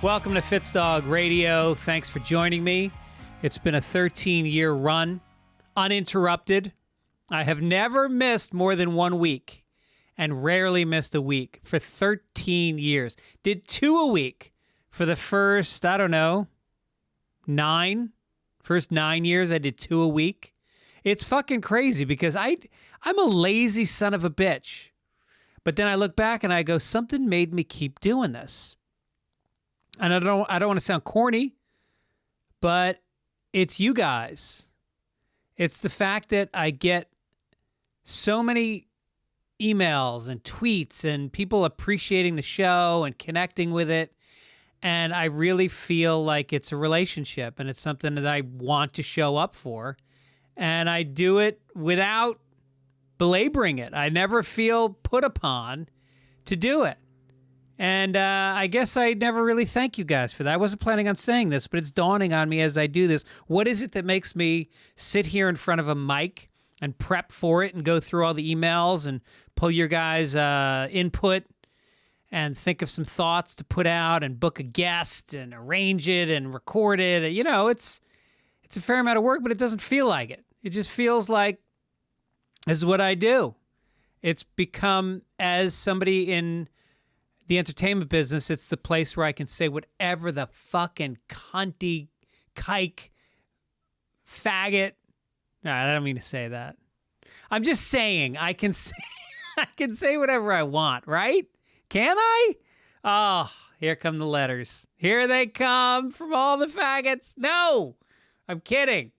Welcome to Fitzdog Radio. Thanks for joining me. It's been a 13-year run, uninterrupted. I have never missed more than 1 week and rarely missed a week for 13 years. Did 2 a week for the first, I don't know, 9 years. I did 2 a week. It's fucking crazy because I'm a lazy son of a bitch. But then I look back and I go, something made me keep doing this. And I don't want to sound corny, but it's you guys. It's the fact that I get so many emails and tweets and people appreciating the show and connecting with it. And I really feel like it's a relationship and it's something that I want to show up for. And I do it without belaboring it. I never feel put upon to do it. And I guess I never really thank you guys for that. I wasn't planning on saying this, but it's dawning on me as I do this. What is it that makes me sit here in front of a mic and prep for it and go through all the emails and pull your guys' input and think of some thoughts to put out and book a guest and arrange it and record it? You know, it's a fair amount of work, but it doesn't feel like it. It just feels like this is what I do. It's become, as somebody in the entertainment business, it's the place where I can say whatever the fucking cunty, kike, faggot. No, I don't mean to say that. I'm just saying I can say whatever I want, right? Can I? Oh, here come the letters. Here they come from all the faggots. No, I'm kidding.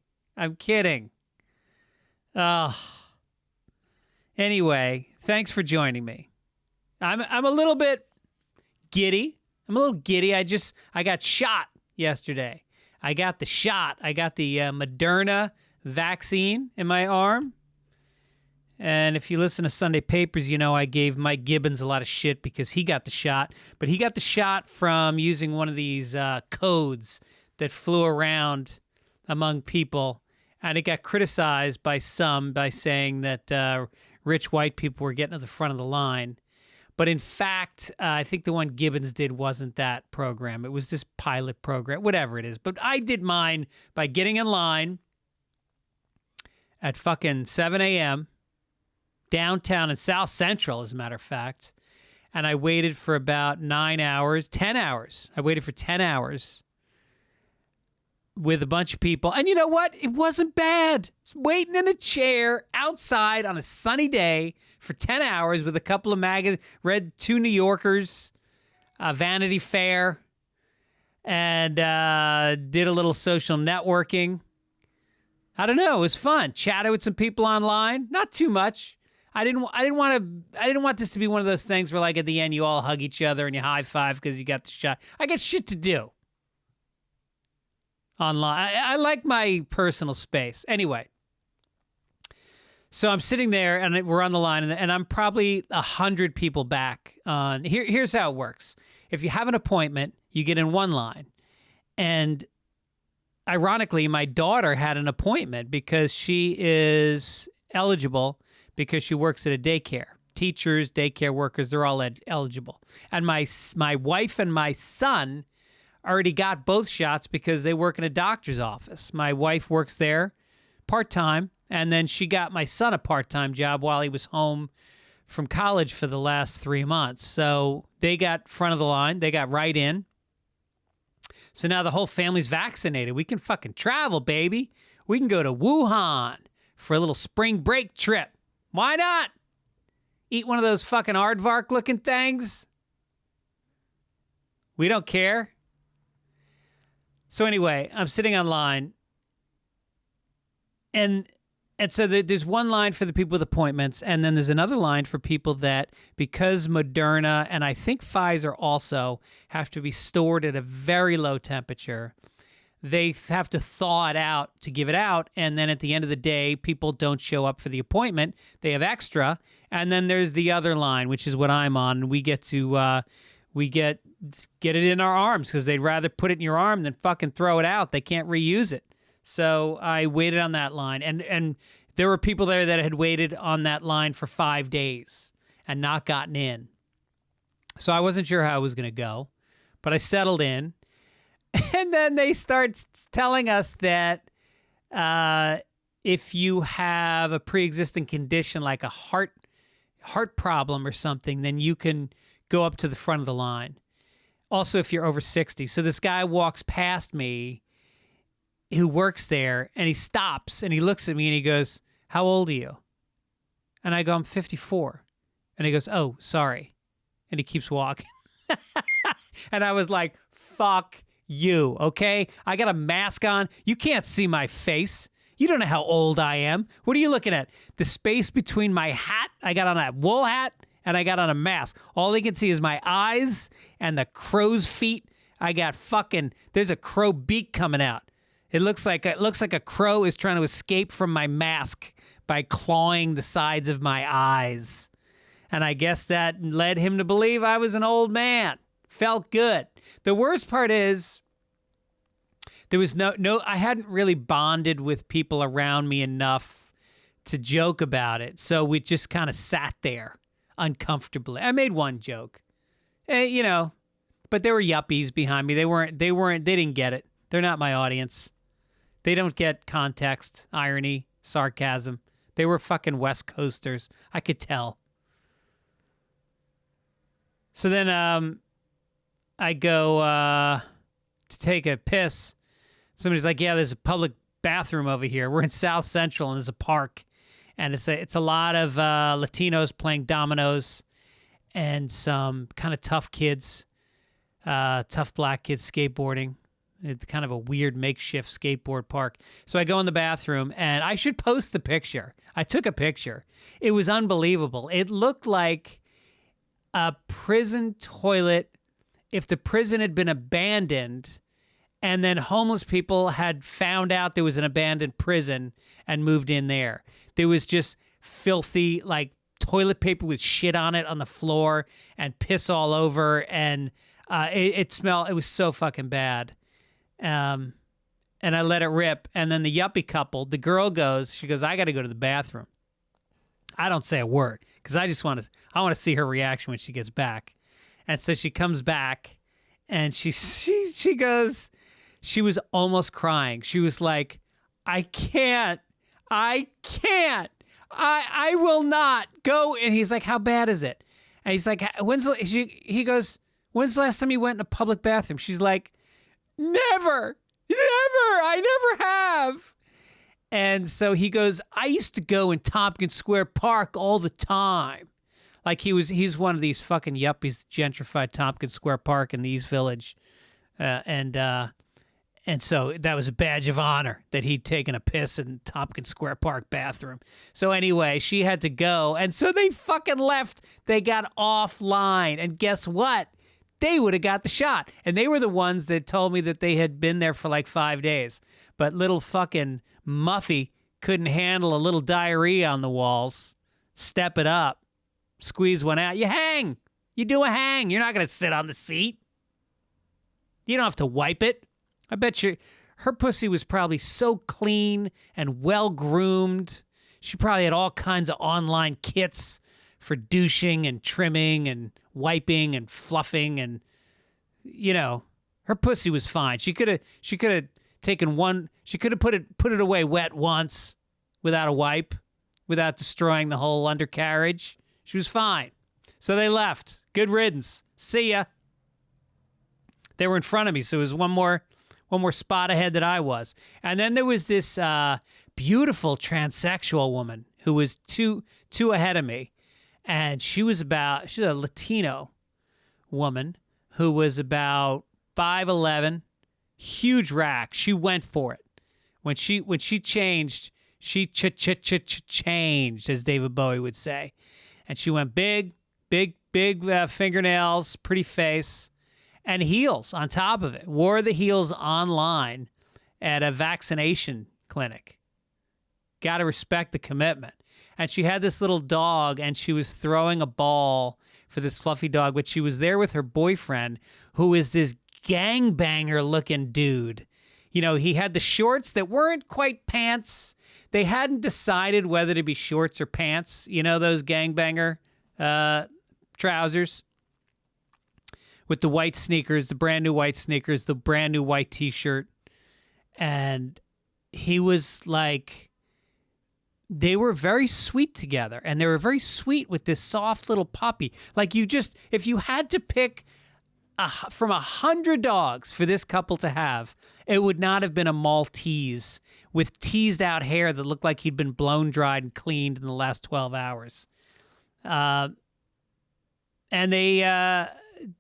Oh. Anyway, thanks for joining me. I'm a little bit giddy. I got shot yesterday. I got the shot. I got the Moderna vaccine in my arm. And if you listen to Sunday Papers, you know I gave Mike Gibbons a lot of shit because he got the shot. But he got the shot from using one of these codes that flew around among people. And it got criticized by some by saying that rich white people were getting to the front of the line. But in fact, I think the one Gibbons did wasn't that program. It was this pilot program, whatever it is. But I did mine by getting in line at fucking 7 a.m. downtown in South Central, as a matter of fact. And I waited for about 10 hours. I waited for 10 hours with a bunch of people. And you know what? It wasn't bad. Waiting in a chair outside on a sunny day for 10 hours with a couple of magazines, read 2 New Yorkers, Vanity Fair, and did a little social networking. I don't know. It was fun. Chatted with some people online. Not too much. I didn't want this to be one of those things where, like, at the end you all hug each other and you high five because you got the shot. I got shit to do online. I like my personal space. Anyway, so I'm sitting there and we're on the line and I'm probably 100 people back. Here's how it works. If you have an appointment, you get in one line. And ironically, my daughter had an appointment because she is eligible because she works at a daycare. Teachers, daycare workers, they're all eligible. And my wife and my son already got both shots because they work in a doctor's office. My wife works there part-time, and then she got my son a part-time job while he was home from college for the last 3 months. So they got front of the line. They got right in. So now the whole family's vaccinated. We can fucking travel, baby. We can go to Wuhan for a little spring break trip. Why not? Eat one of those fucking aardvark-looking things. We don't care. So anyway, I'm sitting online, and so there's one line for the people with appointments, and then there's another line for people that, because Moderna and I think Pfizer also have to be stored at a very low temperature, they have to thaw it out to give it out, and then at the end of the day, people don't show up for the appointment. They have extra, and then there's the other line, which is what I'm on, and we get to get it in our arms because they'd rather put it in your arm than fucking throw it out. They can't reuse it. So I waited on that line, and there were people there that had waited on that line for 5 days and not gotten in. So I wasn't sure how it was going to go. but I settled in. And then they start telling us that if you have a pre-existing condition like a heart problem or something, then you can go up to the front of the line. Also, if you're over 60. So this guy walks past me who works there, and he stops, and he looks at me, and he goes, "How old are you?" And I go, "I'm 54. And he goes, "Oh, sorry." And he keeps walking. And I was like, fuck you, okay? I got a mask on. You can't see my face. You don't know how old I am. What are you looking at? The space between my hat, I got on a wool hat, and I got on a mask. All they can see is my eyes and the crow's feet. I got there's a crow beak coming out. It looks like a crow is trying to escape from my mask by clawing the sides of my eyes. And I guess that led him to believe I was an old man. Felt good. The worst part is there was I hadn't really bonded with people around me enough to joke about it. So we just kind of sat there uncomfortably. I made one joke, but there were yuppies behind me. They didn't get it. They're not my audience. They don't get context, irony, sarcasm. They were fucking West Coasters. I could tell. So then I go to take a piss. Somebody's like, "Yeah, there's a public bathroom over here. We're in South Central, and there's a park. And it's a lot of Latinos playing dominoes and some kind of tough kids, tough black kids skateboarding. It's kind of a weird makeshift skateboard park." So I go in the bathroom, and I should post the picture. I took a picture. It was unbelievable. It looked like a prison toilet if the prison had been abandoned and then homeless people had found out there was an abandoned prison and moved in there. There was just filthy, like, toilet paper with shit on it on the floor and piss all over, and it smelled. It was so fucking bad. And I let it rip. And then the yuppie couple, the girl she goes, "I got to go to the bathroom." I don't say a word because I want to see her reaction when she gets back. And so she comes back, and she goes, she was almost crying. She was like, I can't, I will not go. And he's like, "How bad is it?" And he's like, he goes, "When's the last time you went in a public bathroom?" She's like, Never, I never have. And so he goes, "I used to go in Tompkins Square Park all the time." Like he's one of these fucking yuppies, gentrified Tompkins Square Park in the East Village. And so that was a badge of honor that he'd taken a piss in Tompkins Square Park bathroom. So anyway, she had to go. And so they fucking left. They got offline. And guess what? They would have got the shot. And they were the ones that told me that they had been there for like 5 days. But little fucking Muffy couldn't handle a little diarrhea on the walls. Step it up. Squeeze one out. You hang. You do a hang. You're not going to sit on the seat. You don't have to wipe it. I bet you her pussy was probably so clean and well-groomed. She probably had all kinds of online kits for douching and trimming and wiping and fluffing, and her pussy was fine. She could have taken one. She could have put it away wet once without a wipe, without destroying the whole undercarriage. She was fine. So they left. Good riddance. See ya. They were in front of me, so it was one more spot ahead that I was. And then there was this beautiful transsexual woman who was two ahead of me. And she's a Latino woman who was about 5'11", huge rack. She went for it. When she changed, she changed, as David Bowie would say. And she went big fingernails, pretty face, and heels on top of it. Wore the heels online at a vaccination clinic. Got to respect the commitment. And she had this little dog, and she was throwing a ball for this fluffy dog, but she was there with her boyfriend, who is this gangbanger-looking dude. He had the shorts that weren't quite pants. They hadn't decided whether to be shorts or pants. Those gangbanger trousers. with the white sneakers, the brand new white sneakers, the brand new white T-shirt. And he was like, they were very sweet together. And they were very sweet with this soft little puppy. Like if you had to pick from 100 dogs for this couple to have, it would not have been a Maltese with teased out hair that looked like he'd been blown dried and cleaned in the last 12 hours. And they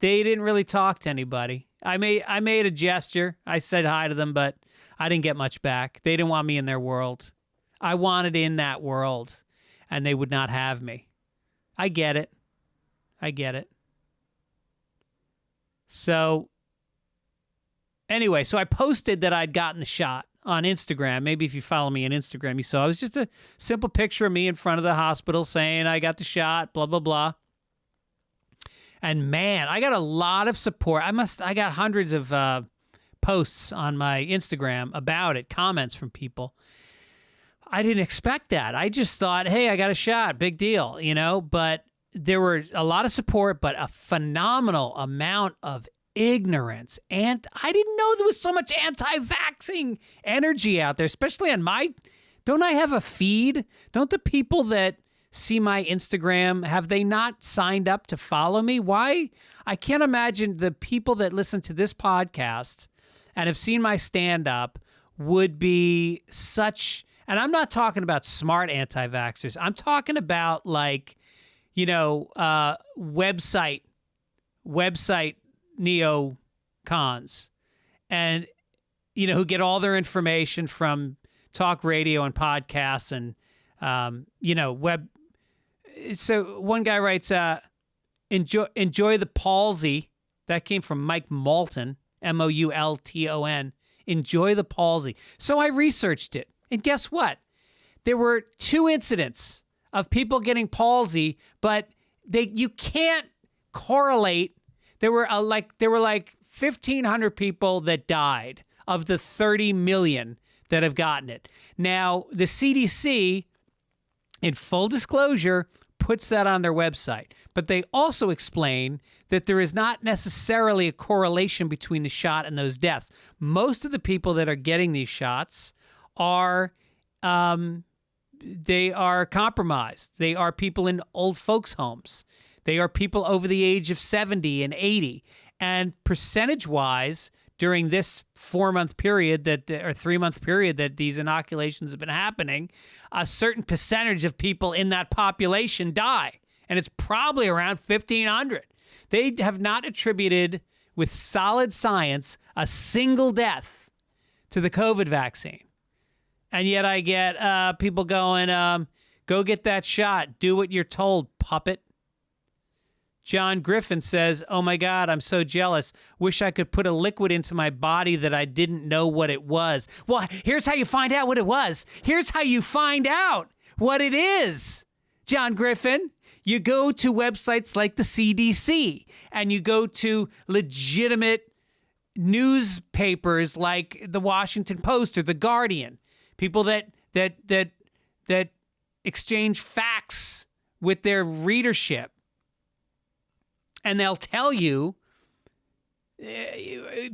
didn't really talk to anybody. I made a gesture. I said hi to them, but I didn't get much back. They didn't want me in their world. I wanted in that world, and they would not have me. I get it. So anyway, so I posted that I'd gotten the shot on Instagram. Maybe if you follow me on Instagram, you saw it was just a simple picture of me in front of the hospital saying I got the shot, blah, blah, blah. And man, I got a lot of support. I got hundreds of posts on my Instagram about it, comments from people. I didn't expect that. I just thought, hey, I got a shot, big deal, but there were a lot of support, but a phenomenal amount of ignorance. And I didn't know there was so much anti-vaxxing energy out there, especially on don't I have a feed? Don't the people that see my Instagram, have they not signed up to follow me? Why? I can't imagine the people that listen to this podcast and have seen my stand-up would be such, and I'm not talking about smart anti-vaxxers. I'm talking about website neocons, and who get all their information from talk radio and podcasts and web. So one guy writes, enjoy the palsy. That came from Mike Moulton, Moulton. Enjoy the palsy. So I researched it, and guess what? There were 2 incidents of people getting palsy, but you can't correlate. There were like 1,500 people that died of the 30 million that have gotten it. Now, the CDC, in full disclosure, puts that on their website. But they also explain that there is not necessarily a correlation between the shot and those deaths. Most of the people that are getting these shots are they are compromised. They are people in old folks' homes. They are people over the age of 70 and 80. And percentage-wise, during this 4-month period or 3-month period that these inoculations have been happening, a certain percentage of people in that population die. And it's probably around 1,500. They have not attributed with solid science a single death to the COVID vaccine. And yet I get people going, go get that shot. Do what you're told, puppet. John Griffin says, oh my God, I'm so jealous. Wish I could put a liquid into my body that I didn't know what it was. Well, here's how you find out what it was. Here's how you find out what it is, John Griffin. You go to websites like the CDC, and you go to legitimate newspapers like the Washington Post or the Guardian, people that exchange facts with their readership. And they'll tell you,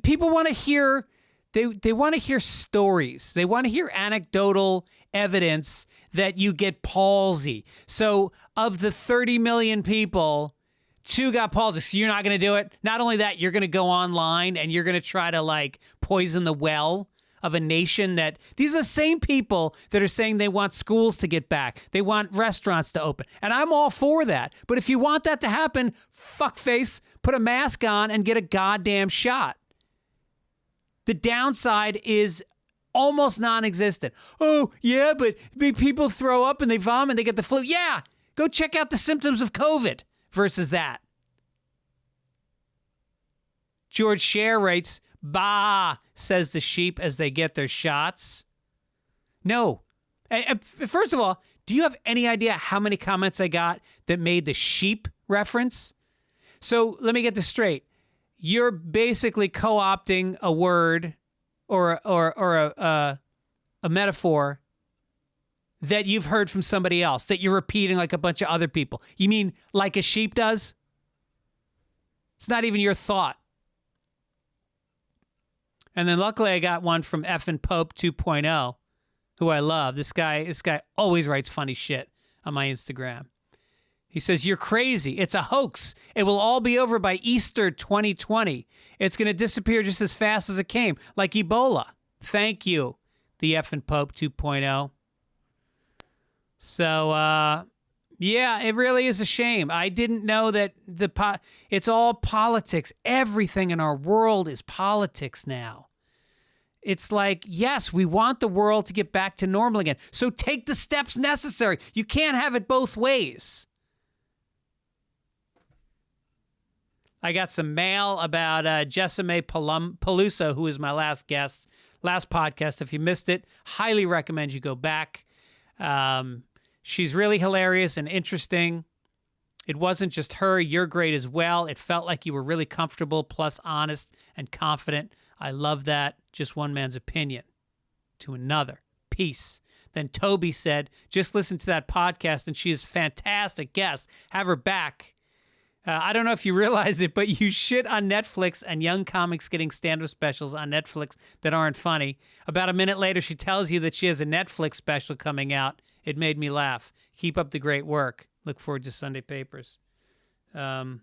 people want to hear, they want to hear stories. They want to hear anecdotal evidence that you get palsy. So of the 30 million people, 2 got palsy. So you're not going to do it. Not only that, you're going to go online and you're going to try to poison the well of a nation that these are the same people that are saying they want schools to get back. They want restaurants to open. And I'm all for that. But if you want that to happen, fuckface, put a mask on and get a goddamn shot. The downside is almost non-existent. Oh, yeah, but people throw up and they vomit and they get the flu. Yeah, go check out the symptoms of COVID versus that. George Scher writes, bah, says the sheep as they get their shots. No. First of all, do you have any idea how many comments I got that made the sheep reference? So let me get this straight. You're basically co-opting a word or a metaphor that you've heard from somebody else, that you're repeating like a bunch of other people. You mean like a sheep does? It's not even your thought. And then luckily I got one from Effin' Pope 2.0, who I love. This guy always writes funny shit on my Instagram. He says, "You're crazy. It's a hoax. It will all be over by Easter 2020. It's going to disappear just as fast as it came, like Ebola." Thank you, the Effin' Pope 2.0. So, yeah, it really is a shame. I didn't know that it's all politics. Everything in our world is politics now. It's like, yes, we want the world to get back to normal again. So take the steps necessary. You can't have it both ways. I got some mail about Jessime Peluso, who is my last podcast. If you missed it, highly recommend you go back. She's really hilarious and interesting. It wasn't just her. You're great as well. It felt like you were really comfortable, plus honest and confident. I love that. Just one man's opinion to another. Peace. Then Toby said, "Just listen to that podcast, and she is a fantastic guest. Have her back." I don't know if you realized it, but you shit on Netflix and young comics getting stand-up specials on Netflix that aren't funny. About a minute later, she tells you that she has a Netflix special coming out. It made me laugh. Keep up the great work. Look forward to Sunday Papers. Let's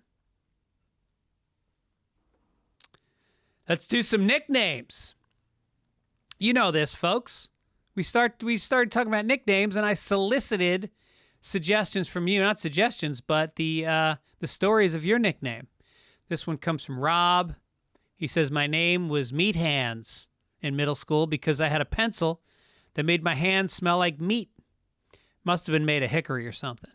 do some nicknames. You know this, folks. We started talking about nicknames, and I solicited suggestions from you. Not suggestions, but the stories of your nickname. This one comes from Rob. He says, "My name was Meat Hands in middle school because I had a pencil that made my hands smell like meat. Must have been made of hickory or something."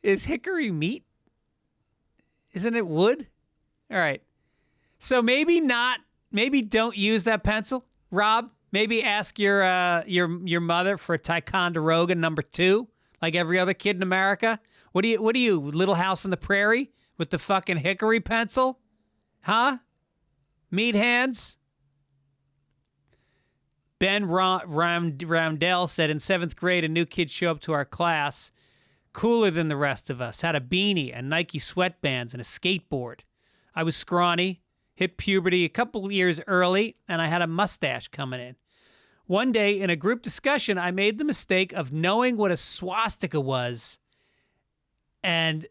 Is hickory meat? Isn't it wood? All right. So maybe don't use that pencil, Rob. Maybe ask your mother for a Ticonderoga #2, like every other kid in America. What are you, Little House on the Prairie with the fucking hickory pencil? Huh? Meat Hands? Ben Roundell said, "In 7th grade, a new kid showed up to our class, cooler than the rest of us, had a beanie and Nike sweatbands and a skateboard. I was scrawny, hit puberty a couple years early, and I had a mustache coming in. One day, in a group discussion, I made the mistake of knowing what a swastika was and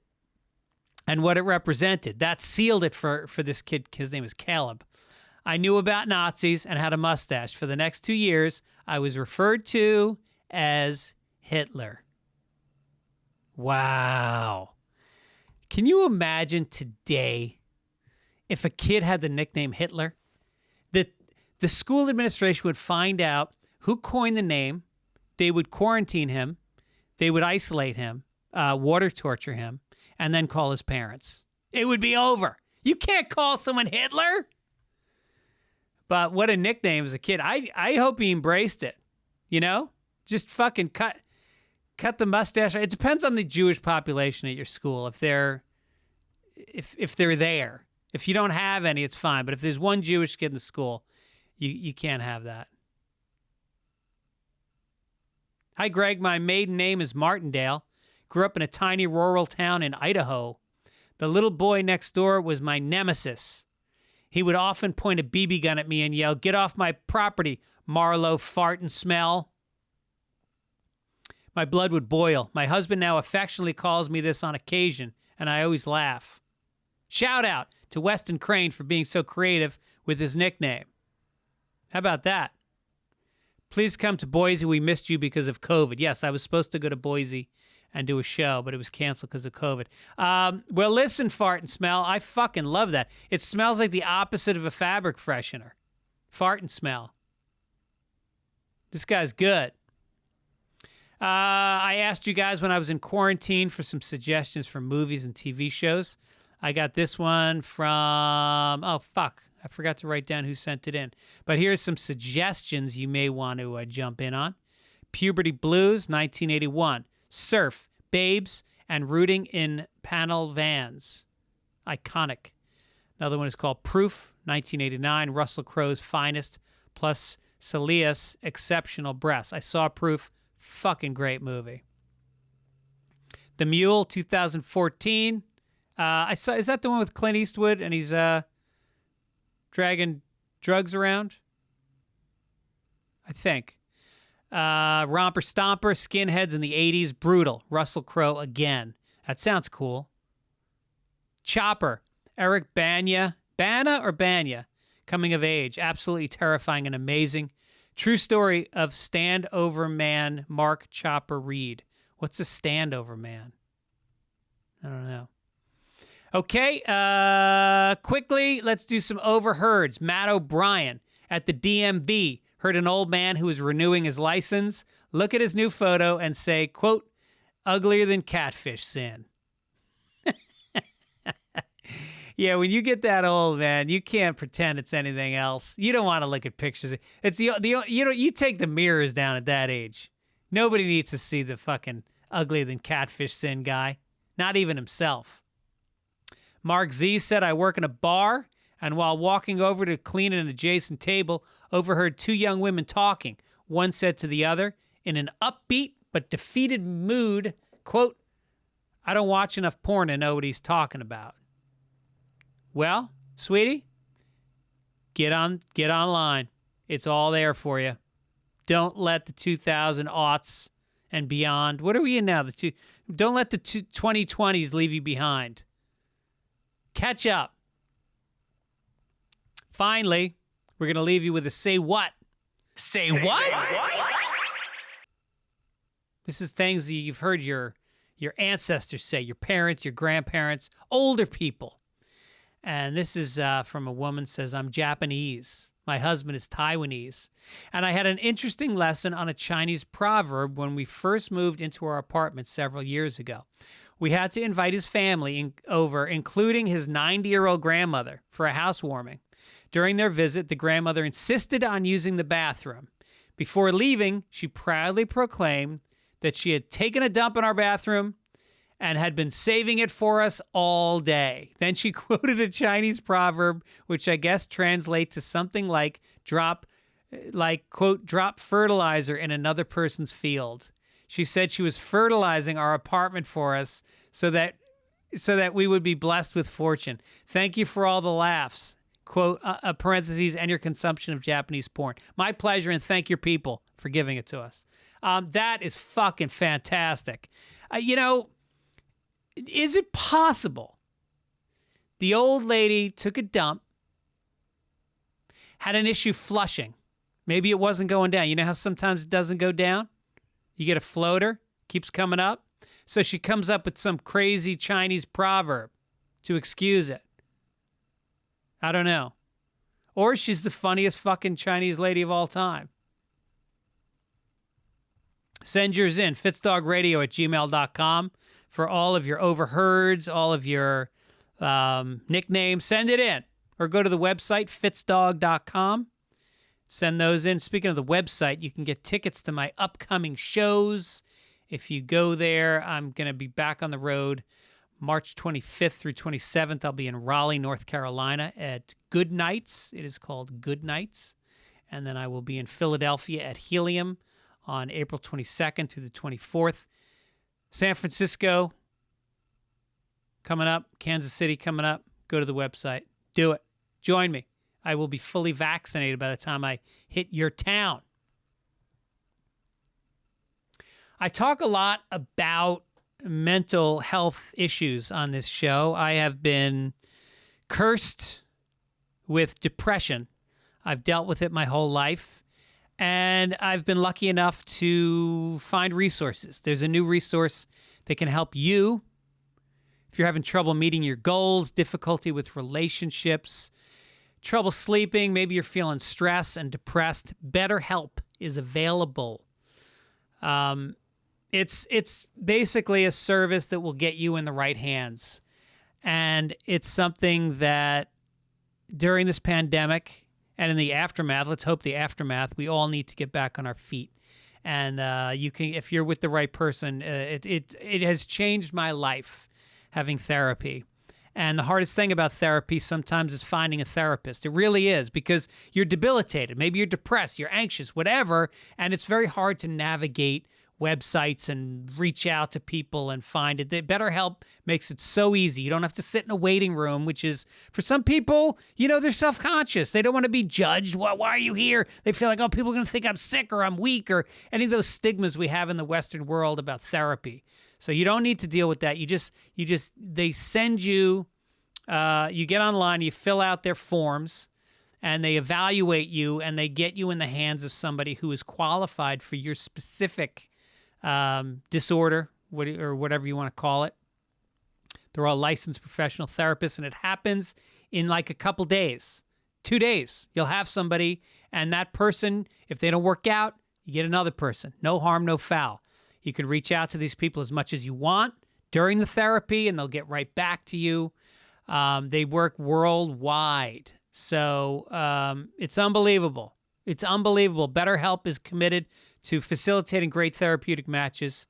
what it represented. That sealed it for this kid. His name is Caleb. I knew about Nazis and had a mustache. For the next 2 years, I was referred to as Hitler." Wow. Can you imagine today if a kid had the nickname Hitler? The school administration would find out who coined the name. They would quarantine him. They would isolate him, water torture him, and then call his parents. It would be over. You can't call someone Hitler. But what a nickname as a kid. I hope he embraced it. You know? Just fucking cut the mustache. It depends on the Jewish population at your school. If they're there. If you don't have any, it's fine. But if there's one Jewish kid in the school, you can't have that. Hi, Greg. My maiden name is Martindale. Grew up in a tiny rural town in Idaho. The little boy next door was my nemesis. He would often point a BB gun at me and yell, "Get off my property, Marlowe, fart and smell." My blood would boil. My husband now affectionately calls me this on occasion, and I always laugh. Shout out to Weston Crane for being so creative with his nickname. How about that? Please come to Boise. We missed you because of COVID. Yes, I was supposed to go to Boise and do a show, but it was canceled because of COVID. Well, listen, fart and smell. I fucking love that. It smells like the opposite of a fabric freshener. Fart and smell. This guy's good. I asked you guys when I was in quarantine for some suggestions for movies and TV shows. I got this one from, I forgot to write down who sent it in. But here's some suggestions you may want to jump in on. Puberty Blues, 1981. Surf, Babes, and Rooting in Panel Vans. Iconic. Another one is called Proof, 1989. Russell Crowe's Finest, plus Celia's Exceptional Breasts. I saw Proof. Fucking great movie. The Mule, 2014. I saw. Is that the one with Clint Eastwood and he's dragging drugs around? I think. Romper Stomper, Skinheads in the 80s, brutal. Russell Crowe again. That sounds cool. Chopper, Eric Bana or Banya, coming of age, absolutely terrifying and amazing. True story of standover man Mark Chopper Reed. What's a standover man? I don't know. Okay, quickly, let's do some overheards. Matt O'Brien at the DMV heard an old man who was renewing his license look at his new photo and say, quote, uglier than catfish sin. Yeah, when you get that old, man, you can't pretend it's anything else. You don't want to look at pictures. It's you take the mirrors down at that age. Nobody needs to see the fucking uglier than catfish sin guy. Not even himself. Mark Z said, I work in a bar, and while walking over to clean an adjacent table, overheard two young women talking. One said to the other, in an upbeat but defeated mood, quote, I don't watch enough porn to know what he's talking about. Well, sweetie, get online. It's all there for you. Don't let the 2000 aughts and beyond. What are we in now? Don't let the 2020s leave you behind. Catch up. Finally, we're going to leave you with a say what. Say what? This is things that you've heard your ancestors say, your parents, your grandparents, older people. And this is from a woman says, I'm Japanese. My husband is Taiwanese. And I had an interesting lesson on a Chinese proverb when we first moved into our apartment several years ago. We had to invite his family over, including his 90-year-old grandmother, for a housewarming. During their visit, the grandmother insisted on using the bathroom. Before leaving, she proudly proclaimed that she had taken a dump in our bathroom and had been saving it for us all day. Then she quoted a Chinese proverb, which I guess translates to something like, quote, drop fertilizer in another person's field. She said she was fertilizing our apartment for us so that we would be blessed with fortune. Thank you for all the laughs. Quote, parentheses, and your consumption of Japanese porn. My pleasure, and thank your people for giving it to us. That is fucking fantastic. Is it possible the old lady took a dump, had an issue flushing? Maybe it wasn't going down. You know how sometimes it doesn't go down? You get a floater, keeps coming up. So she comes up with some crazy Chinese proverb to excuse it. I don't know. Or she's the funniest fucking Chinese lady of all time. Send yours in, fitzdog@gmail.com for all of your overheards, all of your nicknames. Send it in. Or go to the website, fitzdog.com. Send those in. Speaking of the website, you can get tickets to my upcoming shows. If you go there, I'm going to be back on the road March 25th through 27th. I'll be in Raleigh, North Carolina at Good Nights. It is called Good Nights. And then I will be in Philadelphia at Helium on April 22nd through the 24th. San Francisco coming up. Kansas City coming up. Go to the website. Do it. Join me. I will be fully vaccinated by the time I hit your town. I talk a lot about mental health issues on this show. I have been cursed with depression. I've dealt with it my whole life, and I've been lucky enough to find resources. There's a new resource that can help you if you're having trouble meeting your goals, difficulty with relationships, trouble sleeping, maybe you're feeling stressed and depressed. BetterHelp is available. It's basically a service that will get you in the right hands. And it's something that during this pandemic and in the aftermath, let's hope the aftermath, we all need to get back on our feet. And you can, if you're with the right person, it has changed my life having therapy. And the hardest thing about therapy sometimes is finding a therapist. It really is, because you're debilitated. Maybe you're depressed, you're anxious, whatever. And it's very hard to navigate websites and reach out to people and find it. BetterHelp makes it so easy. You don't have to sit in a waiting room, which is, for some people, they're self-conscious. They don't want to be judged. Why are you here? They feel like, oh, people are going to think I'm sick or I'm weak, or any of those stigmas we have in the Western world about therapy. So you don't need to deal with that. They send you, you get online, you fill out their forms, and they evaluate you, and they get you in the hands of somebody who is qualified for your specific disorder, or whatever you want to call it. They're all licensed professional therapists, and it happens in like a couple days, 2 days. You'll have somebody, and that person, if they don't work out, you get another person. No harm, no foul. You can reach out to these people as much as you want during the therapy, and they'll get right back to you. They work worldwide. So it's unbelievable. It's unbelievable. BetterHelp is committed to facilitating great therapeutic matches.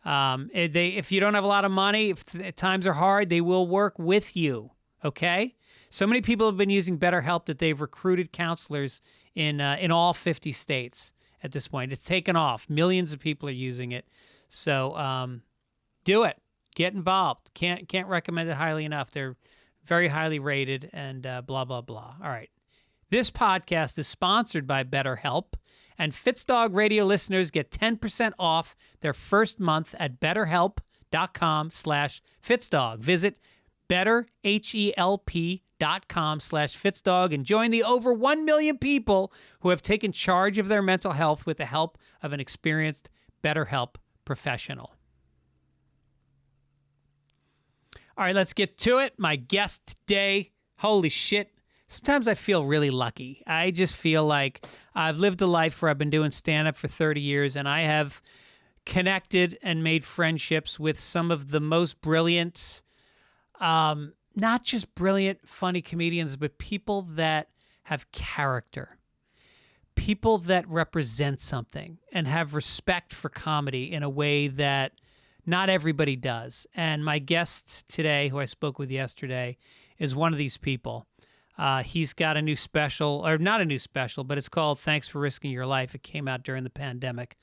If you don't have a lot of money, if times are hard, they will work with you, okay? So many people have been using BetterHelp that they've recruited counselors in all 50 states at this point. It's taken off. Millions of people are using it. So do it. Get involved. Can't recommend it highly enough. They're very highly rated, and blah, blah, blah. All right. This podcast is sponsored by BetterHelp, and Fitzdog radio listeners get 10% off their first month at betterhelp.com/Fitzdog. Visit betterhelp.com/Fitzdog and join the over 1 million people who have taken charge of their mental health with the help of an experienced BetterHelp professional. All right, let's get to it. My guest today, holy shit. Sometimes I feel really lucky. I just feel like I've lived a life where I've been doing stand-up for 30 years, and I have connected and made friendships with some of the most brilliant, not just brilliant, funny comedians, but people that have character, people that represent something and have respect for comedy in a way that not everybody does. And my guest today, who I spoke with yesterday, is one of these people. He's got a new special, or not a new special, but it's called Thanks for Risking Your Life. It came out during the pandemic.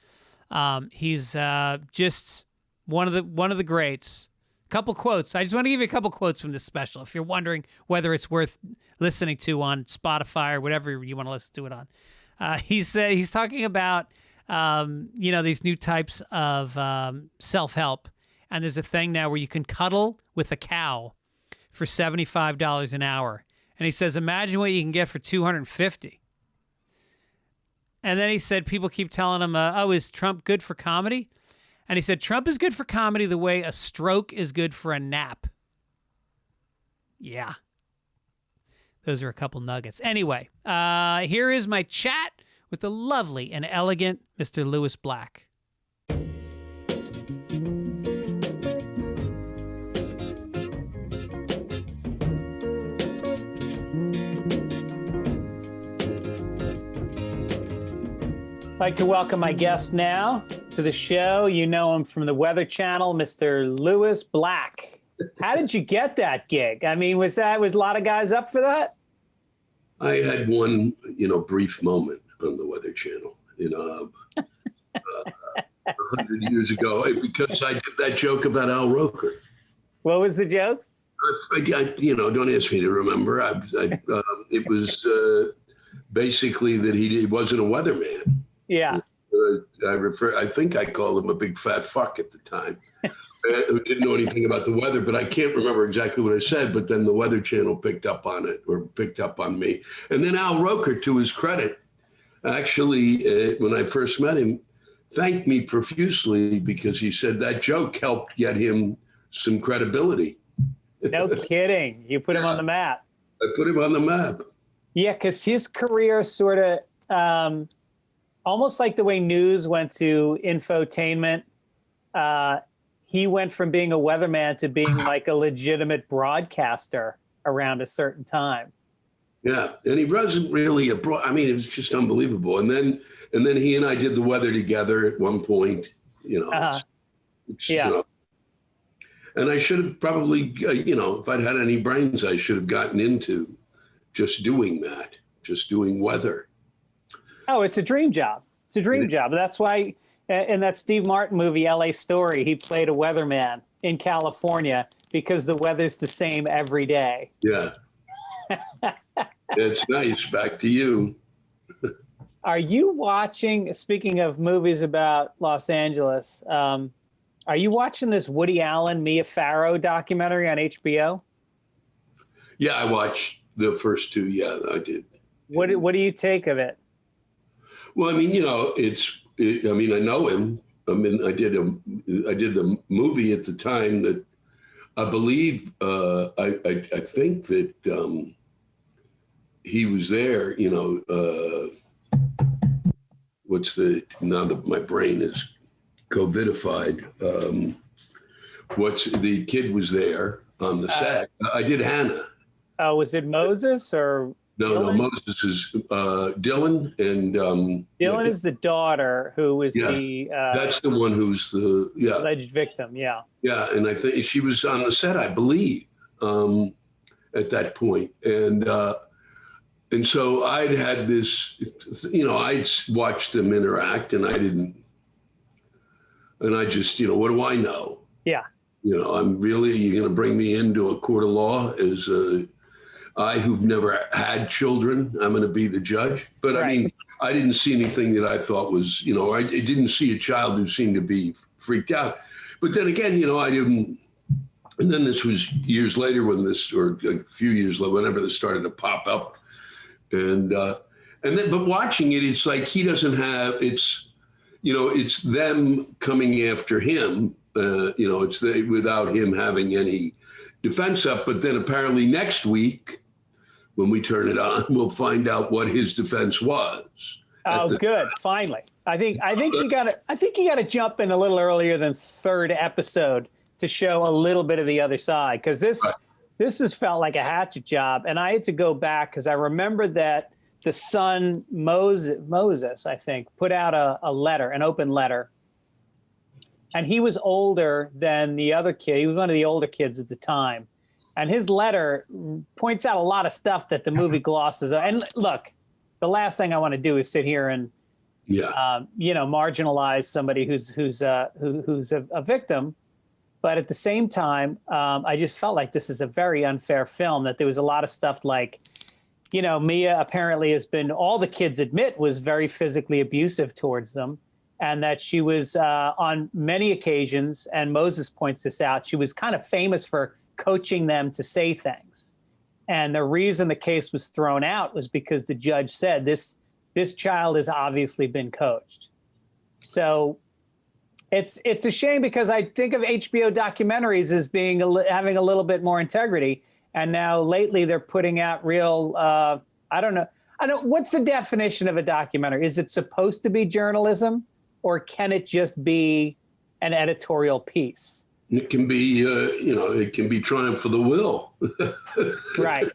He's just one of the greats. Couple quotes. I just want to give you a couple quotes from this special, if you're wondering whether it's worth listening to on Spotify or whatever you want to listen to it on. He's talking about these new types of self-help, and there's a thing now where you can cuddle with a cow for $75 an hour. And he says, imagine what you can get for $250. And then he said, people keep telling him, is Trump good for comedy? And he said, Trump is good for comedy the way a stroke is good for a nap. Yeah. Those are a couple nuggets. Anyway, here is my chat with the lovely and elegant Mr. Louis Black. I'd like to welcome my guest now to the show. You know him from the Weather Channel, Mr. Louis Black. How did you get that gig? I mean, was a lot of guys up for that? I had one, brief moment on the Weather Channel, 100 years ago, because I did that joke about Al Roker. What was the joke? Don't ask me to remember. It was basically that he wasn't a weatherman. Yeah. I think I called him a big fat fuck at the time, who didn't know anything about the weather, but I can't remember exactly what I said. But then the Weather Channel picked up on it, or picked up on me. And then Al Roker, to his credit, actually, when I first met him, thanked me profusely because he said that joke helped get him some credibility. No kidding. You put him on the map. I put him on the map. Yeah, because his career sort of, almost like the way news went to infotainment, he went from being a weatherman to being like a legitimate broadcaster around a certain time. Yeah, and he wasn't really it was just unbelievable. And then he and I did the weather together at one point, Yeah. And I should have probably, if I'd had any brains, I should have gotten into just doing weather. Oh, it's a dream job. It's a dream job. That's why, In that Steve Martin movie, L.A. Story, he played a weatherman in California because the weather's the same every day. Yeah. It's nice. Back to you. Are you watching, speaking of movies about Los Angeles, are you watching this Woody Allen, Mia Farrow documentary on HBO? Yeah, I watched the first two. Yeah, I did. What do you take of it? Well, I mean, I mean, I know him. I mean, I did the movie at the time that I believe, I think that he was there, now that my brain is COVIDified. The kid was there on the set. I did Hannah. Oh, was it Moses or? No, Dylan? no, Moses is Dylan, and Dylan is the daughter who is the that's the one who's the alleged victim. Yeah, yeah, and I think she was on the set, I believe, at that point, and so I'd had this, I'd watched them interact, and I just, what do I know? Yeah, you're going to bring me into a court of law as I, who've never had children, I'm going to be the judge. But right. I mean, I didn't see anything that I thought was, I didn't see a child who seemed to be freaked out. But then again, I didn't. And then this was years later or a few years later, whenever this started to pop up. And then, but watching it, it's like he doesn't have, it's them coming after him. It's without him having any defense up. But then apparently next week, when we turn it on, we'll find out what his defense was. Oh, good! Finally, I think you got to jump in a little earlier than third episode to show a little bit of the other side, because this has felt like a hatchet job, and I had to go back because I remember that the son Moses, I think, put out an open letter, and he was older than the other kid. He was one of the older kids at the time. And his letter points out a lot of stuff that the movie glosses. And look, the last thing I want to do is sit here and, marginalize somebody who's a victim. But at the same time, I just felt like this is a very unfair film, that there was a lot of stuff like, Mia apparently all the kids admit was very physically abusive towards them. And that she was on many occasions, and Moses points this out, she was kind of famous for coaching them to say things. And the reason the case was thrown out was because the judge said this child has obviously been coached. So it's a shame, because I think of HBO documentaries as having a little bit more integrity. And now lately they're putting out real, I don't know, what's the definition of a documentary? Is it supposed to be journalism, or can it just be an editorial piece? It can be, it can be triumph for the will. Right.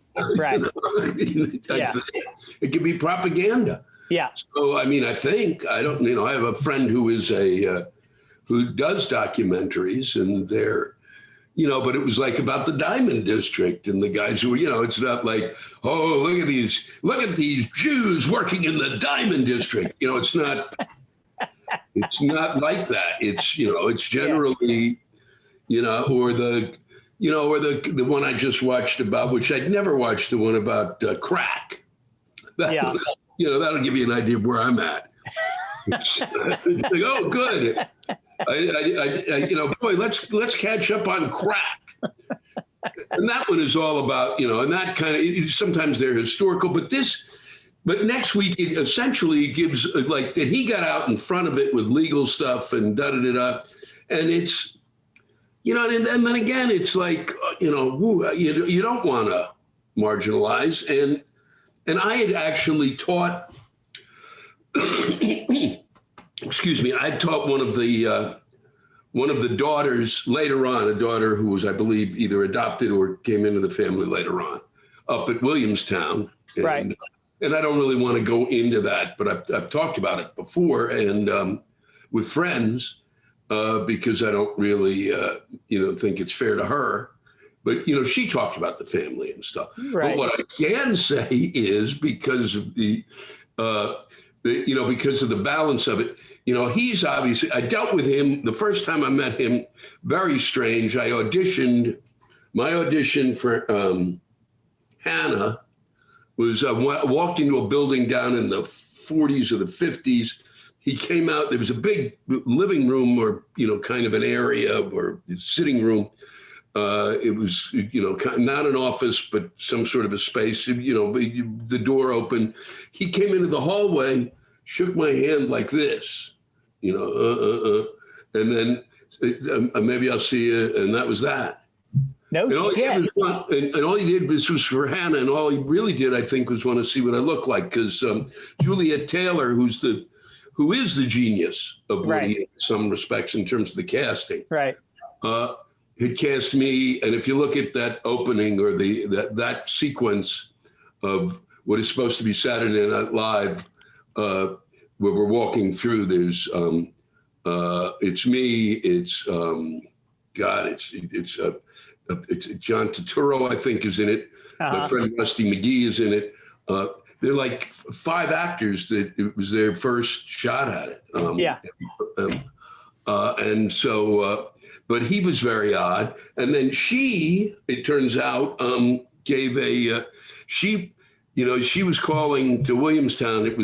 It can be propaganda. Yeah. So, I mean, I think, I have a friend who is who does documentaries, and they're, but it was like about the Diamond District, and the guys who were, it's not like, oh, look at these Jews working in the Diamond District. It's not like that. It's generally, or the one I just watched about, which I'd never watched, the one about crack. That'll give you an idea of where I'm at. It's like, oh, good. Boy, let's catch up on crack. And that one is all about, and that kind of, sometimes they're historical, but next week it essentially gives, like, that he got out in front of it with legal stuff and da-da-da-da. And it's, and then again, it's like, you don't want to marginalize. And I had actually taught, excuse me, I taught one of the daughters later on, a daughter who was, I believe, either adopted or came into the family later on, up at Williamstown. Right. And I don't really want to go into that, but I've talked about it before, and with friends, because I don't really, think it's fair to her. But, she talked about the family and stuff. Right. But what I can say is, because of the because of the balance of it. He's obviously, I dealt with him the first time I met him, very strange. My audition for Hannah was, walked into a building down in the 40s or the 50s. He came out, there was a big living room or, kind of an area or sitting room. It was, not an office, but some sort of a space, the door open. He came into the hallway, shook my hand like this, and then maybe I'll see you. And that was that. No shit. And all he did, this was for Hannah, and all he really did, I think, was want to see what I look like. Because Juliet Taylor, who is the genius of Woody in some respects in terms of the casting, right, had cast me. And if you look at that opening or that sequence of what is supposed to be Saturday Night Live, where we're walking through, there's it's me, it's it's John Turturro, I think, is in it. My friend Rusty McGee is in it. They're like 5 actors that it was their first shot at it. And so, but he was very odd. And then she, it turns out, gave she was calling to Williamstown.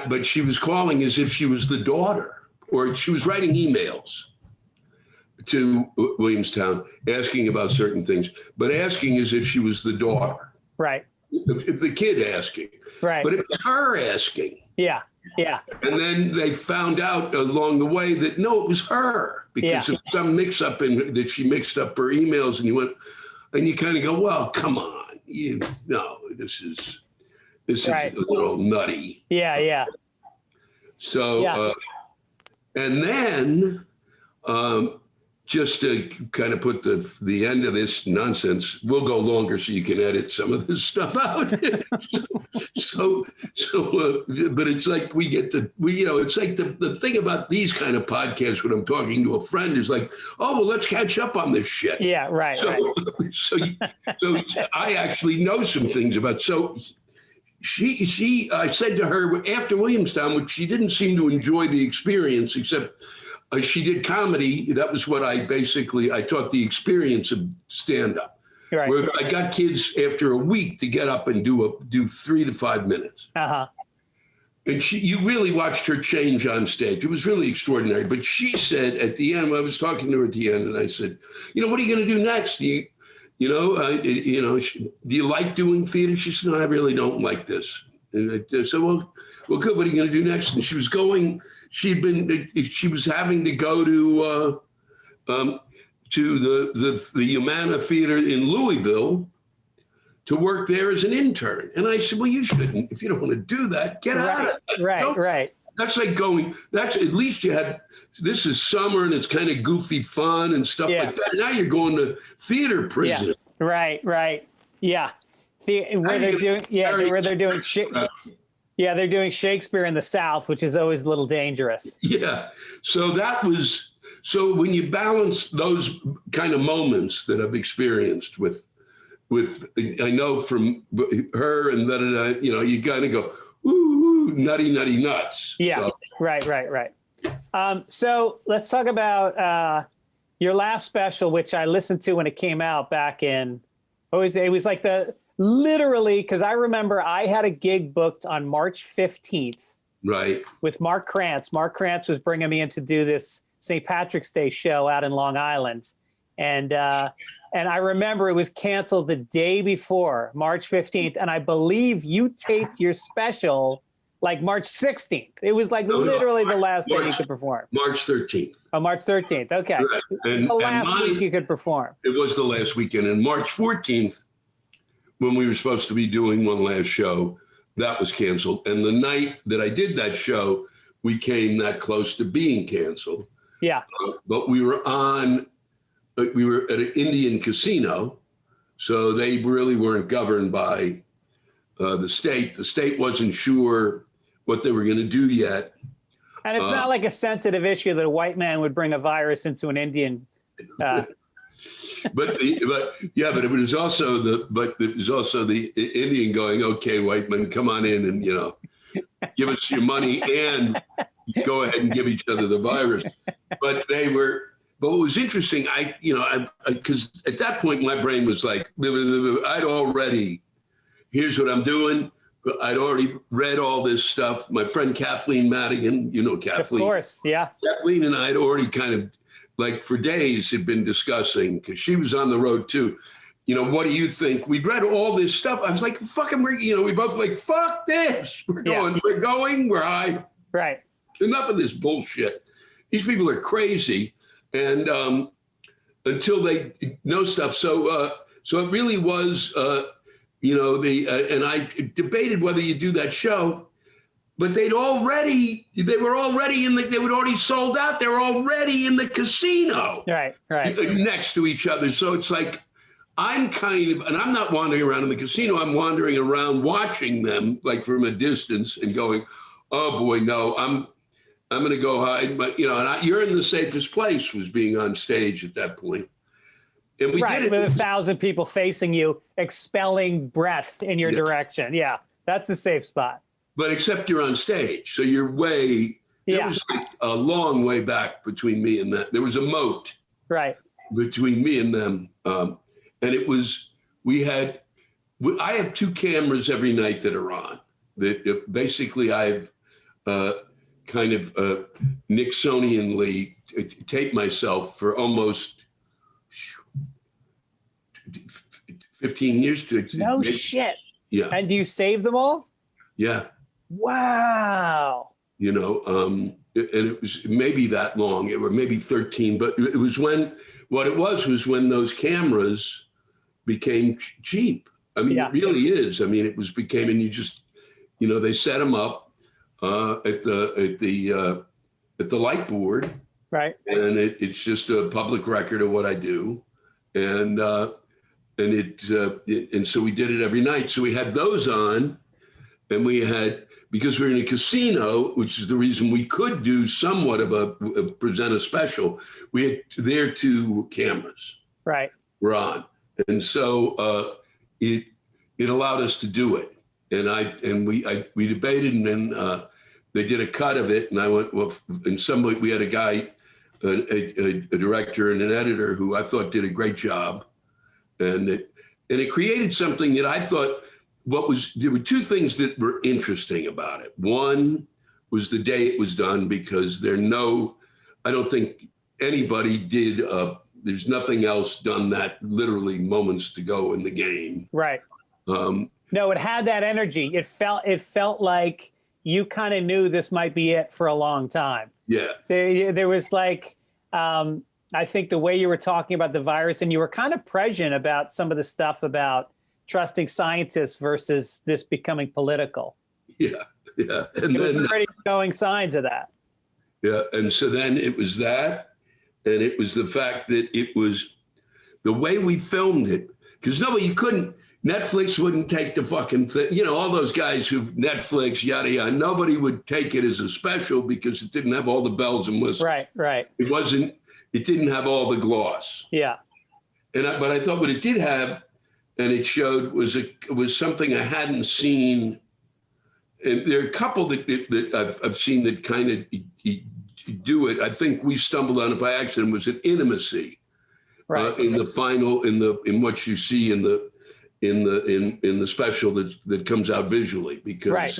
But she was calling as if she was the daughter, or she was writing emails to Williamstown asking about certain things, but asking as if she was the daughter. Right. If the kid asking. Right. But it was her asking. Yeah. Yeah. And then they found out along the way that no, it was her because of some mix up that she mixed up her emails, and you kind of go, well, come on, this is a little nutty. Yeah. Yeah. So, and then, just to kind of put the end of this nonsense, we'll go longer so you can edit some of this stuff out. But it's like it's like the thing about these kind of podcasts when I'm talking to a friend is like, oh, well, let's catch up on this shit. Yeah, right. So I actually know some things about, so I said to her after Williamstown, which she didn't seem to enjoy the experience, except she did comedy. That was what I taught the experience of stand-up. Right. Where I got kids after a week to get up and do 3 to 5 minutes. Uh-huh. And you really watched her change on stage. It was really extraordinary. But she said at the end, I was talking to her at the end, and I said, what are you going to do next? Do you like doing theater? She said, no, I really don't like this. And I said, well, good. What are you going to do next? And she was having to go to the Humana Theater in Louisville to work there as an intern. And I said, well, you shouldn't. If you don't want to do that, get out of it. Right. That's like at least this is summer and it's kind of goofy fun and stuff like that. Now you're going to theater prison. Yeah. Right. Yeah. They're doing Shakespeare in the South, which is always a little dangerous. Yeah. So when you balance those kind of moments that I've experienced with I know from her and that, you kind of go, ooh, nutty nuts. Yeah. So. Right. So let's talk about your last special, which I listened to when it came out back in, it was like literally, because I remember I had a gig booked on March 15th. Right. With Mark Krantz. Mark Krantz was bringing me in to do this St. Patrick's Day show out in Long Island. And I remember it was canceled the day before, March 15th. And I believe you taped your special like March 16th. It was like literally the last day you could perform. March 13th. Oh, March 13th. Okay. Right. The last week you could perform. It was the last weekend. And March 14th, when we were supposed to be doing one last show, that was canceled. And the night that I did that show, we came that close to being canceled. Yeah. But we were at an Indian casino, so they really weren't governed by the state. The state wasn't sure what they were going to do yet. And it's not like a sensitive issue that a white man would bring a virus into an Indian. But it was also the Indian going, okay, white man, come on in, and give us your money and go ahead and give each other the virus. But what was interesting, because at that point my brain was like, here's what I'm doing. I'd already read all this stuff. My friend Kathleen Madigan, you know Kathleen. Of course, yeah. Kathleen and I had already kind of, like for days, had been discussing, because she was on the road too. What do you think? We'd read all this stuff. I was like, fucking, we both like, fuck this. We're going, we're high. Right. Enough of this bullshit. These people are crazy. And until they know stuff. So it really was, and I debated whether you do that show, but they were already sold out. They were already in the casino. Right. Next to each other. So it's like, I'm not wandering around in the casino. I'm wandering around watching them like from a distance and going, oh boy, no, I'm going to go hide. But, you're in the safest place was being on stage at that point. And we did it with 1,000 people facing you, expelling breath in your direction. Yeah, that's a safe spot. But except you're on stage. So you're there was like a long way back between me and that. There was a moat between me and them. And it was, I have 2 cameras every night that are on. That basically I've kind of Nixonianly taped myself for almost 15 years. No shit. Yeah. And do you save them all? Yeah. Wow. And it was maybe that long, it were maybe 13, but it was when those cameras became cheap. I mean, It really is. I mean, and you just, they set them up at the light board. Right. And it's just a public record of what I do. And so we did it every night. So we had those on, and because we're in a casino, which is the reason we could do somewhat of present a special, we had their 2 cameras. Right. Were on. And so it allowed us to do it. And we debated, and then they did a cut of it. And I went, well, in some way we had a guy, a director and an editor who I thought did a great job. And it created something that I thought, there were 2 things that were interesting about it. One was the day it was done, because I don't think anybody did, there's nothing else done that literally moments to go in the game. Right. No, it had that energy. It felt like you kind of knew this might be it for a long time. Yeah. There was like, I think the way you were talking about the virus, and you were kind of prescient about some of the stuff about trusting scientists versus this becoming political. Yeah. And there was pretty showing signs of that. Yeah. And so then it was that. And it was the fact that it was the way we filmed it, because Netflix wouldn't take the fucking thing. All those guys who Netflix, yada, yada, nobody would take it as a special because it didn't have all the bells and whistles. Right. It didn't have all the gloss. Yeah. But I thought what it did have, and it showed, was something I hadn't seen. And there are a couple that I've seen that kind of do it. I think we stumbled on it by accident. Was an intimacy, in the final, in what you see in the special that comes out visually, because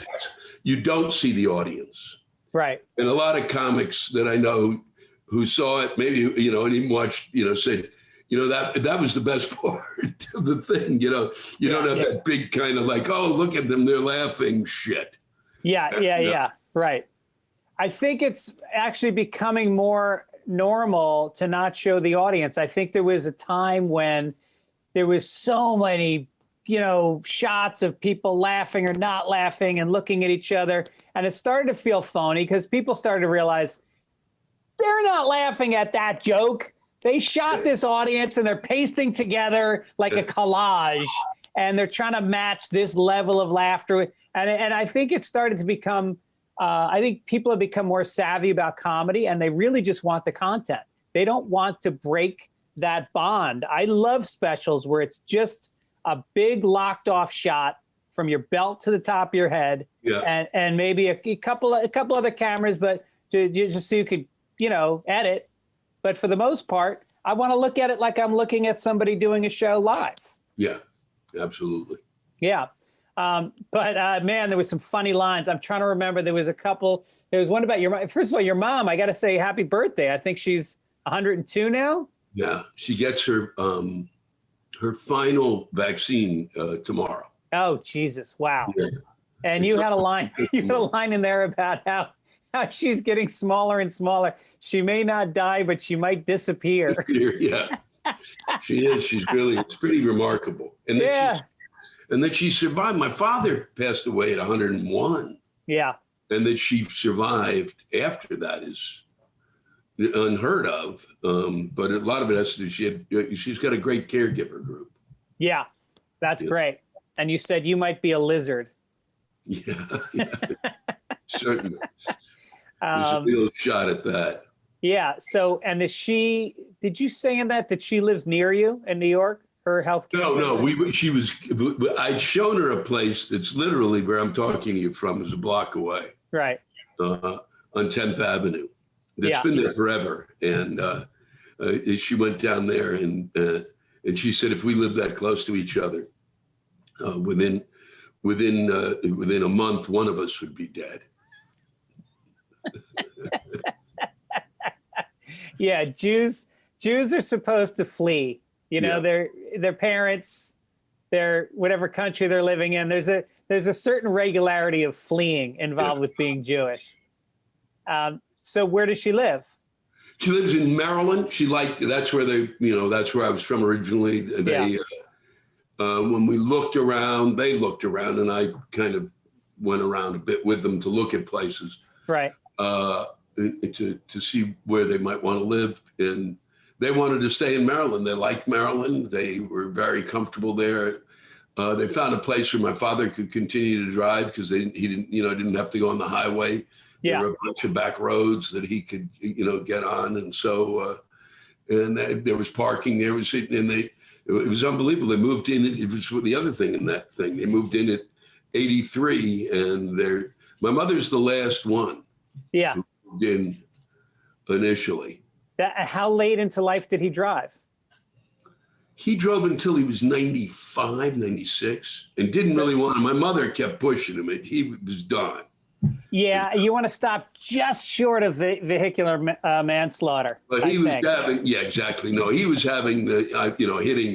you don't see the audience. Right. And a lot of comics that I know who saw it, maybe and even watched, said, that was the best part of the thing. You don't have that big kind of like, oh, look at them, they're laughing shit. Yeah. Right. I think it's actually becoming more normal to not show the audience. I think there was a time when there was so many, shots of people laughing or not laughing and looking at each other. And it started to feel phony because people started to realize they're not laughing at that joke. They shot this audience and they're pasting together like a collage, and they're trying to match this level of laughter. And I think it started to become, I think people have become more savvy about comedy, and they really just want the content. They don't want to break that bond. I love specials where it's just a big locked off shot from your belt to the top of your head, and maybe a couple other cameras, but just so you could, edit. But for the most part, I want to look at it like I'm looking at somebody doing a show live. Yeah, absolutely. Yeah. But man, there was some funny lines. I'm trying to remember. There was a couple. There was one about your mom. First of all, your mom, I got to say happy birthday. I think she's 102 now. Yeah. She gets her final vaccine tomorrow. Oh, Jesus. Wow. Yeah. And you had a line in there about how she's getting smaller and smaller. She may not die, but she might disappear. Yeah. She is. It's pretty remarkable. And that she survived. My father passed away at 101. Yeah. And that she survived after that is unheard of. But a lot of it has to do, she's got a great caregiver group. Yeah, that's great. And you said you might be a lizard. Yeah. Certainly. There's a real shot at that. Yeah. So, and did you say in that she lives near you in New York? Her health care? No. I'd shown her a place that's literally where I'm talking to you from is a block away. Right. On 10th Avenue. That's been there forever. And she went down there and she said, if we lived that close to each other, within a month, one of us would be dead. Yeah, Jews are supposed to flee. Their parents, their whatever country they're living in. There's a certain regularity of fleeing involved with being Jewish. So where does she live? She lives in Maryland. That's where I was from originally. When we looked around, they looked around, and I kind of went around a bit with them to look at places. Right. To see where they might want to live. And they wanted to stay in Maryland. They liked Maryland. They were very comfortable there. They found a place where my father could continue to drive because he didn't have to go on the highway. Yeah. There were a bunch of back roads that he could, get on. And so, there was parking there. It was unbelievable. They moved in. It was the other thing in that thing. They moved in at 83, and my mother's the last one. Yeah. Who moved in initially. How late into life did he drive? He drove until he was 95, 96, and didn't really want to. My mother kept pushing him. He was done. Yeah, you want to stop just short of vehicular manslaughter. But he was having, exactly. No, he was having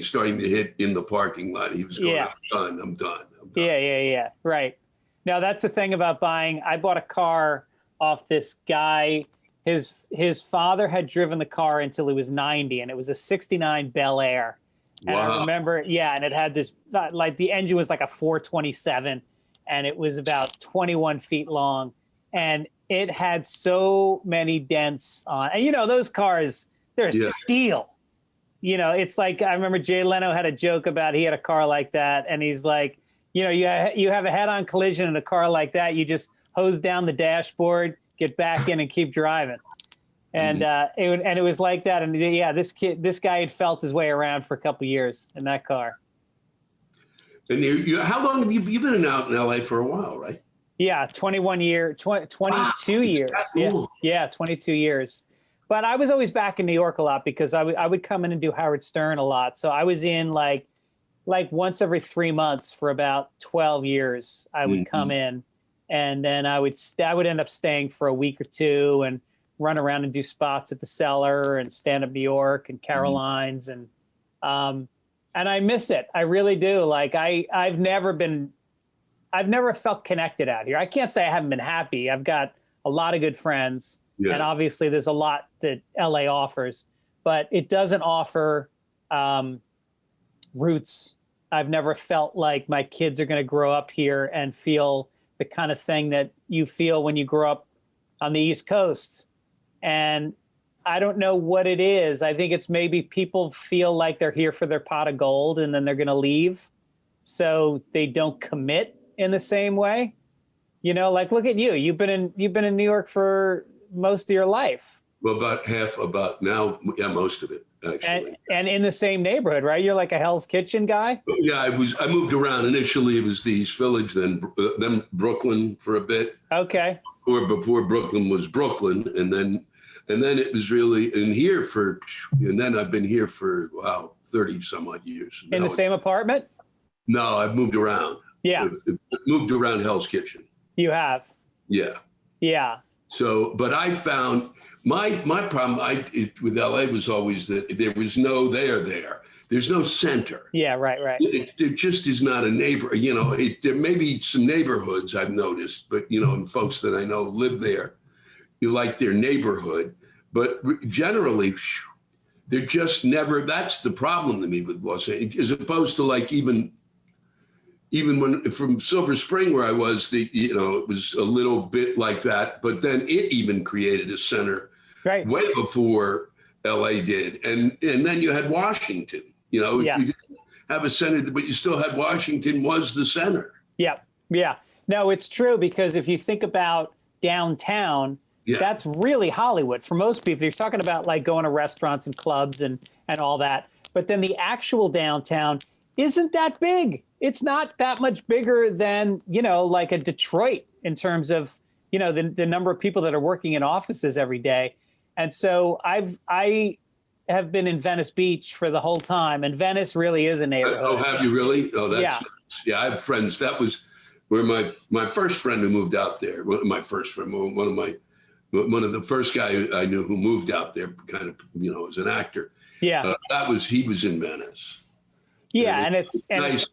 starting to hit in the parking lot. He was going, I'm done. Yeah. Right. Now, that's the thing about buying. I bought a car off this guy. His father had driven the car until he was 90, and it was a 69 Bel Air. And I remember, and it had this, the engine was like a 427, and it was about 21 feet long. And it had so many dents on. And, those cars, they're steel. It's like, I remember Jay Leno had a joke about he had a car like that. And he's like, you have a head-on collision in a car like that. You just hose down the dashboard, get back in, and keep driving. And it was like that. And this guy had felt his way around for a couple of years in that car. And how long have you been out in LA for a while, right? Yeah, 22 years. Yeah, 22 years. But I was always back in New York a lot because I would come in and do Howard Stern a lot. So I was in like once every 3 months for about 12 years. I would come in, and then I would end up staying for a week or two and run around and do spots at the Cellar and Stand Up New York and Caroline's, and I miss it. I really do. Like I've never felt connected out here. I can't say I haven't been happy. I've got a lot of good friends, and obviously there's a lot that LA offers, but it doesn't offer roots. I've never felt like my kids are going to grow up here and feel the kind of thing that you feel when you grow up on the East Coast. And I don't know what it is. I think it's maybe people feel like they're here for their pot of gold and then they're going to leave. So they don't commit in the same way. Like, look at you. You've been in New York for most of your life. Well, about now, yeah, most of it actually. And in the same neighborhood, right? You're like a Hell's Kitchen guy. Yeah, I moved around. Initially, it was the East Village, then Brooklyn for a bit. Okay. Or before Brooklyn was Brooklyn, and then it was really in here and then I've been here for 30 some odd years. In the same apartment? No, I've moved around. Yeah. Moved around Hell's Kitchen. You have. Yeah. Yeah. So, but I found my problem with LA was always that there was no there. There's no center. Yeah, right. There just is not a neighbor. There may be some neighborhoods I've noticed, but and folks that I know live there, you like their neighborhood, but generally, they're just never. That's the problem to me with Los Angeles, as opposed to like even when from Silver Spring where I was, it was a little bit like that, but then it even created a center way before LA did, and then you had Washington. If you didn't have a center, but you still had Washington was the center. Yeah. No, it's true, because if you think about downtown, that's really Hollywood for most people. You're talking about like going to restaurants and clubs and all that, but then the actual downtown isn't that big. It's not that much bigger than, like a Detroit in terms of, the number of people that are working in offices every day. And so I have been in Venice Beach for the whole time, and Venice really is a neighborhood. Oh, have you really? Oh, that's nice. Yeah. I have friends. That was where my first friend who moved out there. My first friend, one of the first guy I knew who moved out there, kind of, as an actor. Yeah. He was in Venice. Yeah, and it's nice.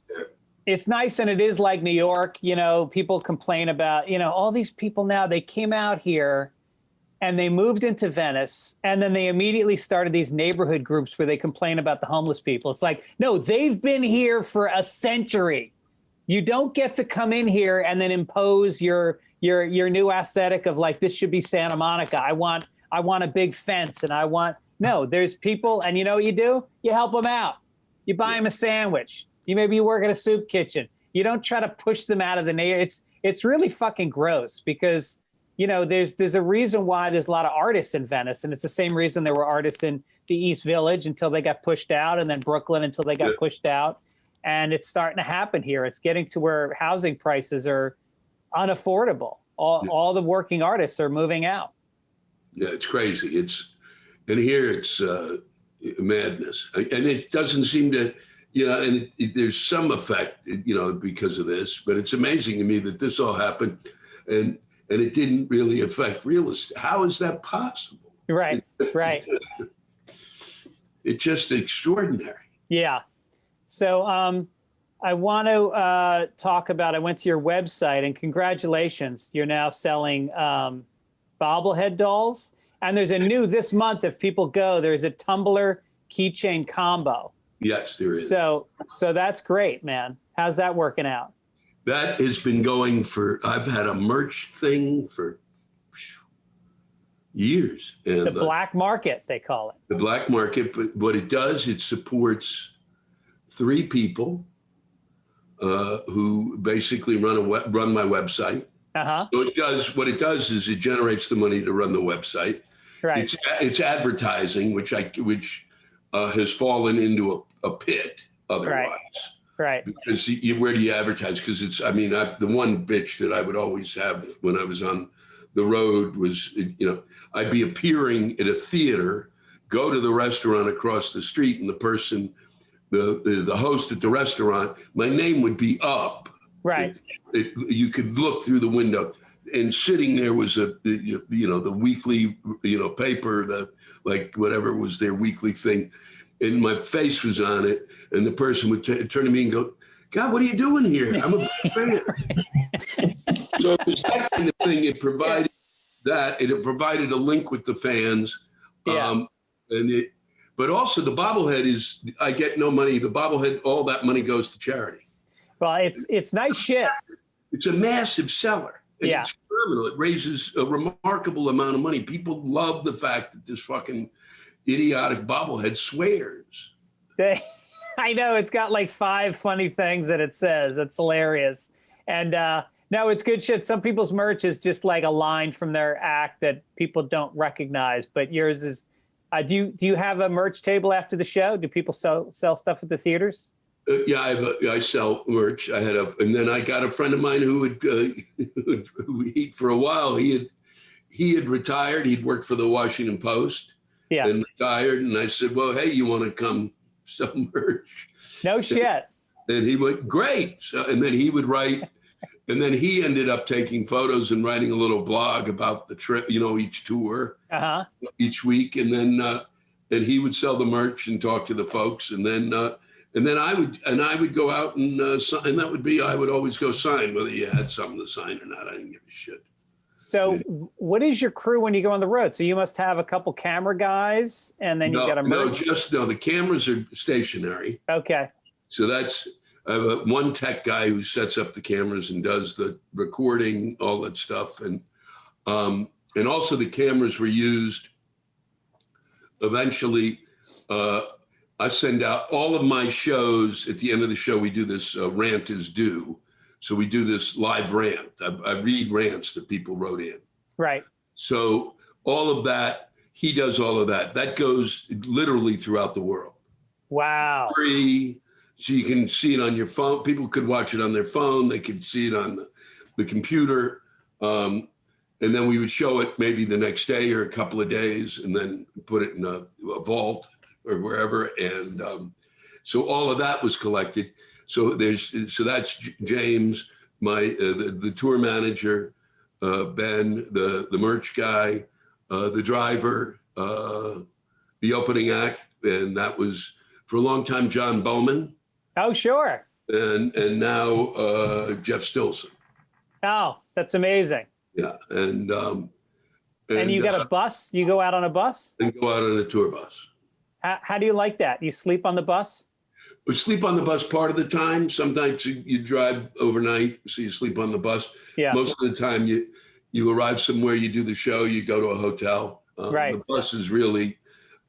It's nice, and it is like New York. People complain about all these people now. They came out here and they moved into Venice, and then they immediately started these neighborhood groups where they complain about the homeless people. It's like, no, they've been here for a century. You don't get to come in here and then impose your new aesthetic of like, this should be Santa Monica. I want a big fence, and no, there's people, and you know what you do? You help them out. You buy them a sandwich. Maybe you work at a soup kitchen. You don't try to push them out of the neighborhood. It's really fucking gross, because there's a reason why there's a lot of artists in Venice, and it's the same reason there were artists in the East Village until they got pushed out, and then Brooklyn until they got pushed out. And it's starting to happen here. It's getting to where housing prices are unaffordable. All the working artists are moving out. Yeah, it's crazy. And here it's madness, and it doesn't seem to, and there's some effect, because of this. But it's amazing to me that this all happened, and it didn't really affect real estate. How is that possible? Right. It's just extraordinary. Yeah. So I want to talk about, I went to your website, and congratulations, you're now selling bobblehead dolls. And there's a new, this month, if people go, there's a tumbler keychain combo. Yes, there is. So that's great, man. How's that working out? That has been going I've had a merch thing for years. And the black market, they call it. The black market, but what it does, it supports 3 people who basically run my website. Uh-huh. So what it does is it generates the money to run the website. Right. It's advertising, which has fallen into a pit otherwise. Right. Because where do you advertise? Because the one bitch that I would always have when I was on the road was, I'd be appearing at a theater, go to the restaurant across the street, and the person, the host at the restaurant, my name would be up. Right. You could look through the window, and sitting there was the weekly, paper, whatever was their weekly thing. And my face was on it, and the person would turn to me and go, "God, what are you doing here? I'm a big fan." So it was that kind of thing. It provided that, and it provided a link with the fans. Yeah. But also the bobblehead I get no money. The bobblehead, all that money goes to charity. Well, it's nice shit. It's a massive seller. And Yeah. It's phenomenal. It raises a remarkable amount of money. People love the fact that this fucking idiotic bobblehead swears. I know, it's got like 5 funny things that it says. It's hilarious. And No, it's good shit. Some people's merch is just like a line from their act that people don't recognize, but yours is. Do you have a merch table after the show? Do people sell stuff at the theaters? Yeah, I sell merch. And then I got a friend of mine who for a while he had retired. He'd worked for the Washington Post, and retired. And I said, well, hey, you want to come sell merch? No shit. And he went, great. So, and then he would write, and then he ended up taking photos and writing a little blog about the trip, each tour, each week. And then he would sell the merch and talk to the folks. And then I would go out and sign, and that would be, I would always go sign, whether you had something to sign or not. I didn't give a shit. So what is your crew when you go on the road? So you must have a couple camera guys, and then you got a merch? The cameras are stationary. Okay. So I have one tech guy who sets up the cameras and does the recording, all that stuff. And also the cameras were used eventually. I send out all of my shows. At the end of the show, we do this rant is due. So we do this live rant. I read rants that people wrote in. Right. So all of that, he does all of that. That goes literally throughout the world. Wow. Free. So you can see it on your phone. People could watch it on their phone. They could see it on the computer. And then we would show it maybe the next day or a couple of days, and then put it in a vault or wherever. And so all of that was collected. So that's James, the tour manager, Ben, the merch guy, the driver, the opening act, and that was for a long time John Bowman. Oh, sure. And now Jeff Stilson. Oh, that's amazing. Yeah, and you got a bus? You go out on a bus? And go out on a tour bus. How do you like that? You sleep on the bus? We sleep on the bus part of the time. Sometimes you drive overnight, so you sleep on the bus. Yeah. Most of the time you arrive somewhere, you do the show, you go to a hotel. Right. The bus is really,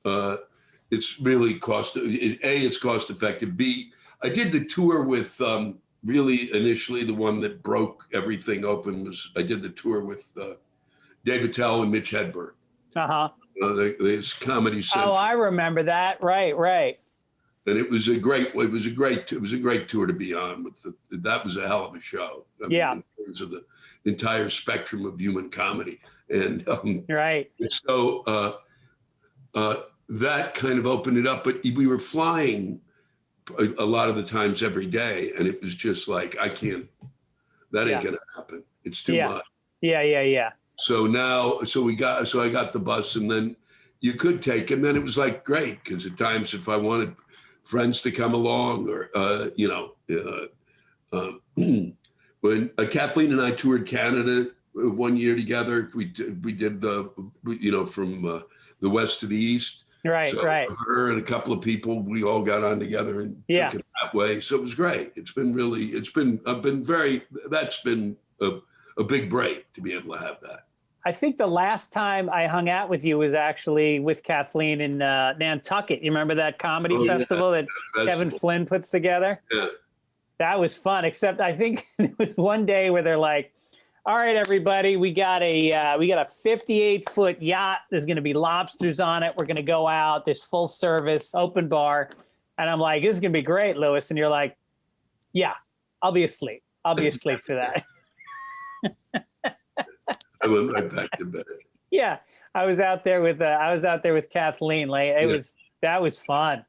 it's really it's cost effective. B, I did the tour with really initially the one that broke everything open was I did the tour with Dave Attell and Mitch Hedberg. This Comedy Central. Oh, I remember that. Right. And it was a great tour to be on. That was a hell of a show. In terms of the entire spectrum of human comedy, and right. So that kind of opened it up. But we were flying a lot of the times every day, and it was just like that ain't gonna happen. It's too much. Yeah. So I got the bus, and then you could take, and then it was like great because at times if I wanted friends to come along, or when Kathleen and I toured Canada 1 year together, we did from the west to the east. Right. Her and a couple of people, we all got on together and took it that way. So it was great. That's been a big break to be able to have that. I think the last time I hung out with you was actually with Kathleen in Nantucket. You remember that comedy festival that Kevin Flynn puts together? Yeah. That was fun, except I think there was one day where they're like, all right, everybody, we got a 58-foot yacht. There's going to be lobsters on it. We're going to go out. There's full service, open bar. And I'm like, this is going to be great, Louis. And you're like, yeah, I'll be asleep. I'll be asleep for that. I went right back to bed. Yeah, I was out there with Kathleen. Like that was fun.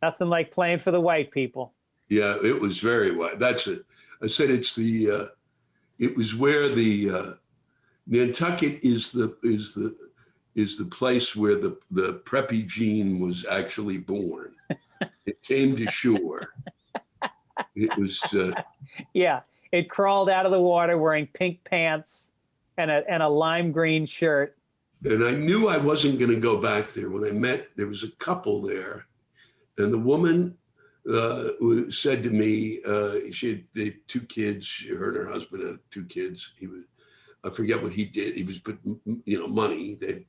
Nothing like playing for the white people. Yeah, it was very white. I said it's it was where the Nantucket is the place where the preppy gene was actually born. It came to shore. It was. It crawled out of the water wearing pink pants and a lime green shirt. And I knew I wasn't going to go back there. When I met, there was a couple there, and the woman said to me, she had 2 kids. Her and her husband had 2 kids. I forget what he did. He was, money. They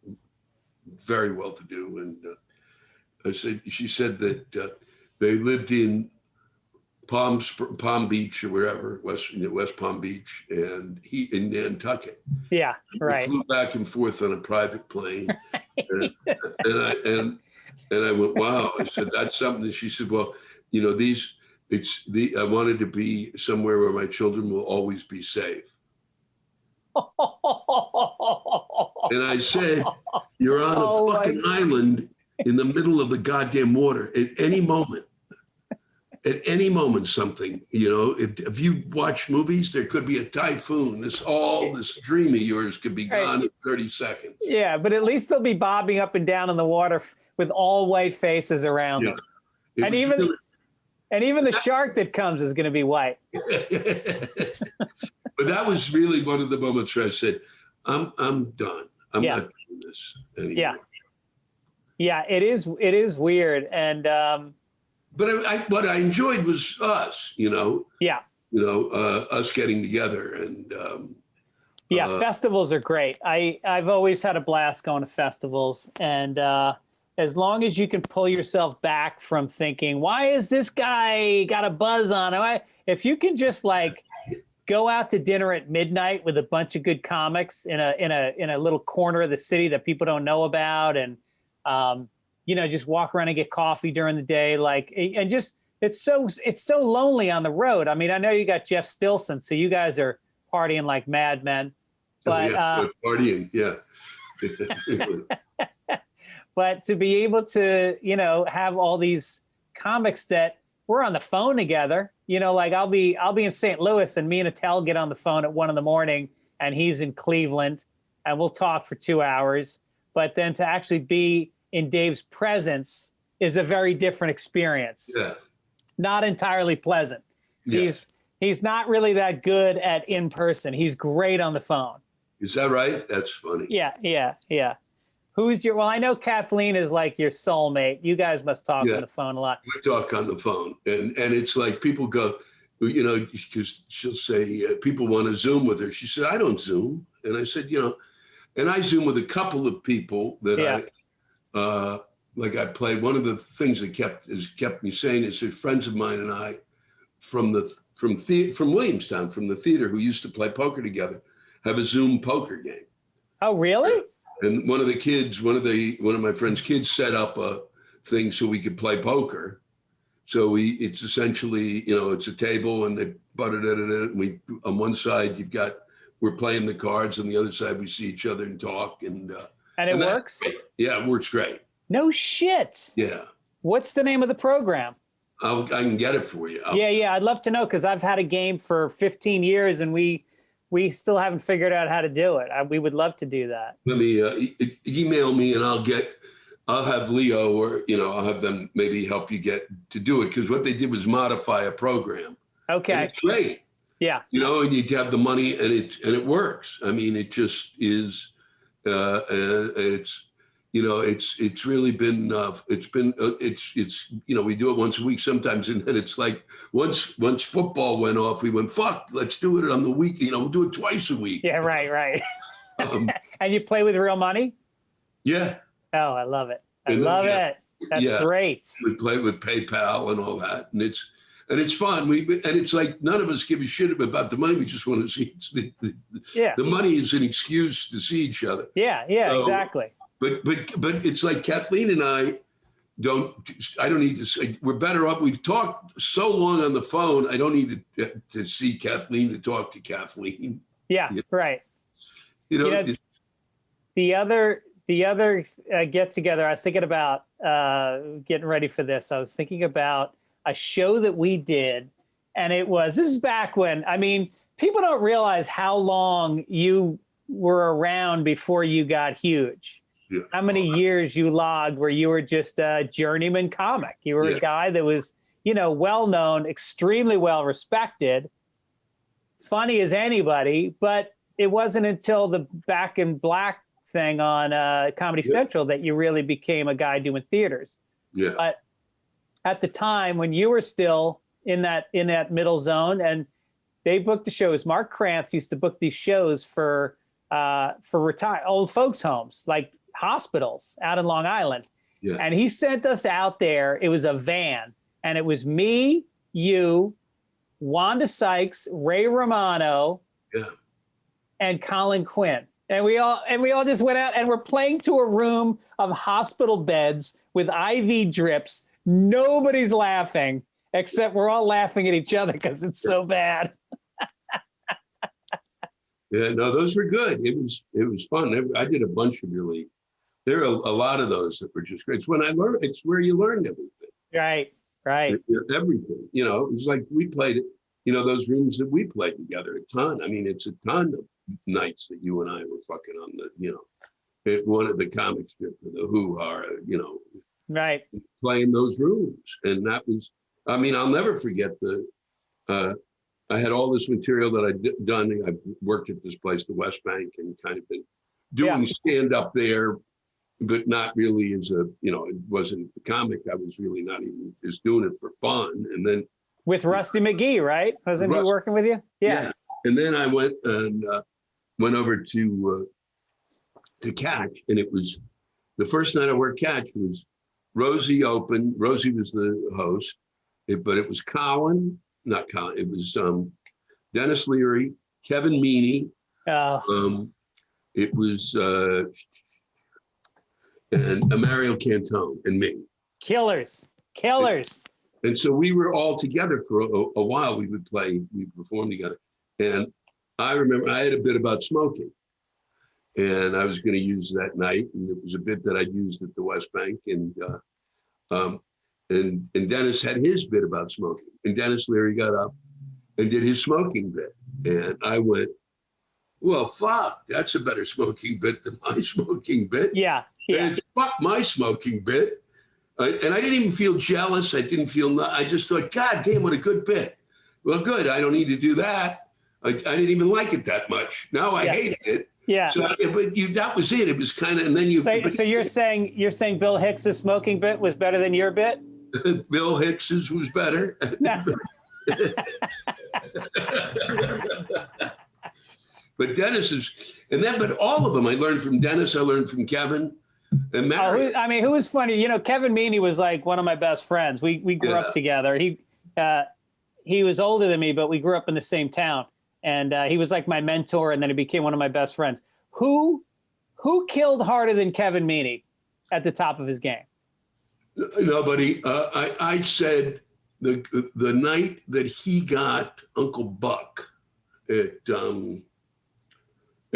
very well to do. And she said that they lived in Palm Beach or wherever, West Palm Beach, and he in Nantucket. Yeah, right. We flew back and forth on a private plane, and I went, wow. I said, that's something. And she said, well, you know, I wanted to be somewhere where my children will always be safe. And I said, you're on a fucking island in the middle of the goddamn water at any moment. At any moment, something, you know, if you watch movies, there could be a typhoon. This dream of yours could be gone in 30 seconds. Yeah, but at least they'll be bobbing up and down in the water with all white faces around them. And even the shark that comes is going to be white. But that was really one of the moments where I said, I'm done. I'm not doing this anymore. Yeah. Yeah, it is weird. And but what I enjoyed was us, you know. Yeah. You know, us getting together and festivals are great. I've always had a blast going to festivals, and as long as you can pull yourself back from thinking, why is this guy got a buzz on him? If you can just like go out to dinner at midnight with a bunch of good comics in a little corner of the city that people don't know about, and you know, just walk around and get coffee during the day, like, and just it's so lonely on the road. I mean, I know you got Jeff Stilson, so you guys are partying like madmen, but partying, yeah. But to be able to, you know, have all these comics that we're on the phone together, you know, like I'll be in St. Louis and me and Attell get on the phone at 1 a.m. and he's in Cleveland and we'll talk for 2 hours. But then to actually be in Dave's presence is a very different experience. Yes. Not entirely pleasant. Yes. He's not really that good at in person. He's great on the phone. Is that right? That's funny. Yeah. Well, I know Kathleen is like your soulmate. You guys must talk on the phone a lot. We talk on the phone. And it's like people go, you know, because she'll say, people want to Zoom with her. She said, I don't Zoom. And I said, you know, and I Zoom with a couple of people that like I played. One of the things that kept me sane is that friends of mine and I from Williamstown, from the theater, who used to play poker together, have a Zoom poker game. Oh, really? And one of my friend's kids set up a thing so we could play poker. So it's essentially, you know, it's a table and they butted it, and we, on one side we're playing the cards, on the other side we see each other and talk, and it works? Yeah, it works great. No shit. Yeah. What's the name of the program? I can get it for you. Yeah, I'd love to know, because I've had a game for 15 years and we still haven't figured out how to do it. We would love to do that. Let me email me and I'll have Leo, or, you know, I'll have them maybe help you get to do it, because what they did was modify a program. Okay. And it's great. Yeah. You know, and you have the money and it works. I mean, it just is, it's, you know, it's really been, it's, you know, we do it once a week sometimes. And then it's like, once football went off, we went, fuck, let's do it on the week. You know, we'll do it twice a week. Yeah, right. And you play with real money? Yeah. Oh, I love it. I love it. That's great. We play with PayPal and all that. And it's fun. And it's like, none of us give a shit about the money. We just want to see the money is an excuse to see each other. Yeah, so, exactly. But it's like Kathleen and I don't need to say, we're better off. We've talked so long on the phone. I don't need to see Kathleen to talk to Kathleen. Yeah, right. You know, the other get together, I was thinking about getting ready for this. I was thinking about a show that we did, and this is back when, I mean, people don't realize how long you were around before you got huge. Yeah. How many years you logged where you were just a journeyman comic. You were a guy that was, you know, well-known, extremely well-respected, funny as anybody, but it wasn't until the Back in Black thing on Comedy Central that you really became a guy doing theaters. Yeah. But at the time when you were still in that middle zone, and they booked the shows, Mark Krantz used to book these shows for retired old folks homes, like hospitals out in Long Island. Yeah. And he sent us out there. It was a van, and it was me, you, Wanda Sykes, Ray Romano, Yeah. and Colin Quinn. And we all just went out and we're playing to a room of hospital beds with IV drips. Nobody's laughing, except we're all laughing at each other because it's so bad. Yeah, no, those were good. It was fun. I did a bunch of really. There are a lot of those that were just great. It's when I learned. It's where you learned everything. Right. Everything. You know, it was like we played it. You know, those rooms that we played together a ton. I mean, it's a ton of nights that you and I were fucking on the. You know, at one of the comic strip or the hoo-ha. You know. Right. Playing those rooms, and that was. I mean, I'll never forget I had all this material that I'd done. I worked at this place, the West Bank, and kind of been doing stand up there, but not really as a, you know, it wasn't a comic. I was really not even just doing it for fun. And then with Rusty McGee, right? Wasn't he working with you? Yeah. And then I went over to Catch, and it was the first night I worked Catch was Rosie opened. Rosie was the host, but it was Colin. Not Colin. It was Dennis Leary, Kevin Meaney. It was and Mario Cantone and me. Killers. And so we were all together for a while. We performed together. And I remember I had a bit about smoking, and I was going to use that night. And it was a bit that I'd used at the West Bank, and Dennis had his bit about smoking. And Dennis Leary got up and did his smoking bit. And I went, well, fuck, that's a better smoking bit than my smoking bit. Yeah. And it's fuck my smoking bit. And I didn't even feel jealous. I just thought, God damn, what a good bit. Well, good. I don't need to do that. I didn't even like it that much. Now I hated it. Yeah. So, but that was it. It was kind of, and then you. So you're saying Bill Hicks's smoking bit was better than your bit? Bill Hicks's was better. But Dennis's, but all of them, I learned from Dennis. I learned from Kevin and Mary. Who was funny? You know, Kevin Meaney was like one of my best friends. We grew up together. He was older than me, but we grew up in the same town. And he was like my mentor, and then he became one of my best friends. Who killed harder than Kevin Meaney at the top of his game? Nobody. I said the night that he got Uncle Buck at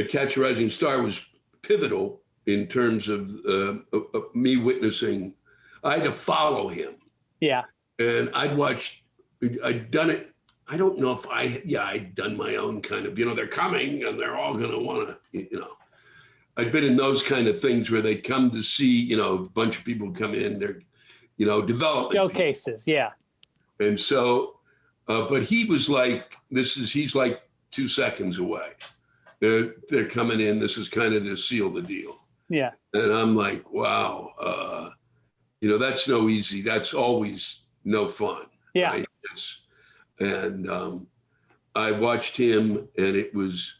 Catch a Rising Star was pivotal in terms of me witnessing. I had to follow him. Yeah. And I'd done it. I don't know if I'd done my own kind of, they're coming and they're all going to want to, I'd been in those kind of things where they'd come to see, a bunch of people come in, they're, developing. Showcases, yeah. And so, but he was like, he's like 2 seconds away. They're coming in. This is kind of to seal the deal. Yeah. And I'm like, wow, that's no easy. That's always no fun. Yeah. Right? And I watched him, and it was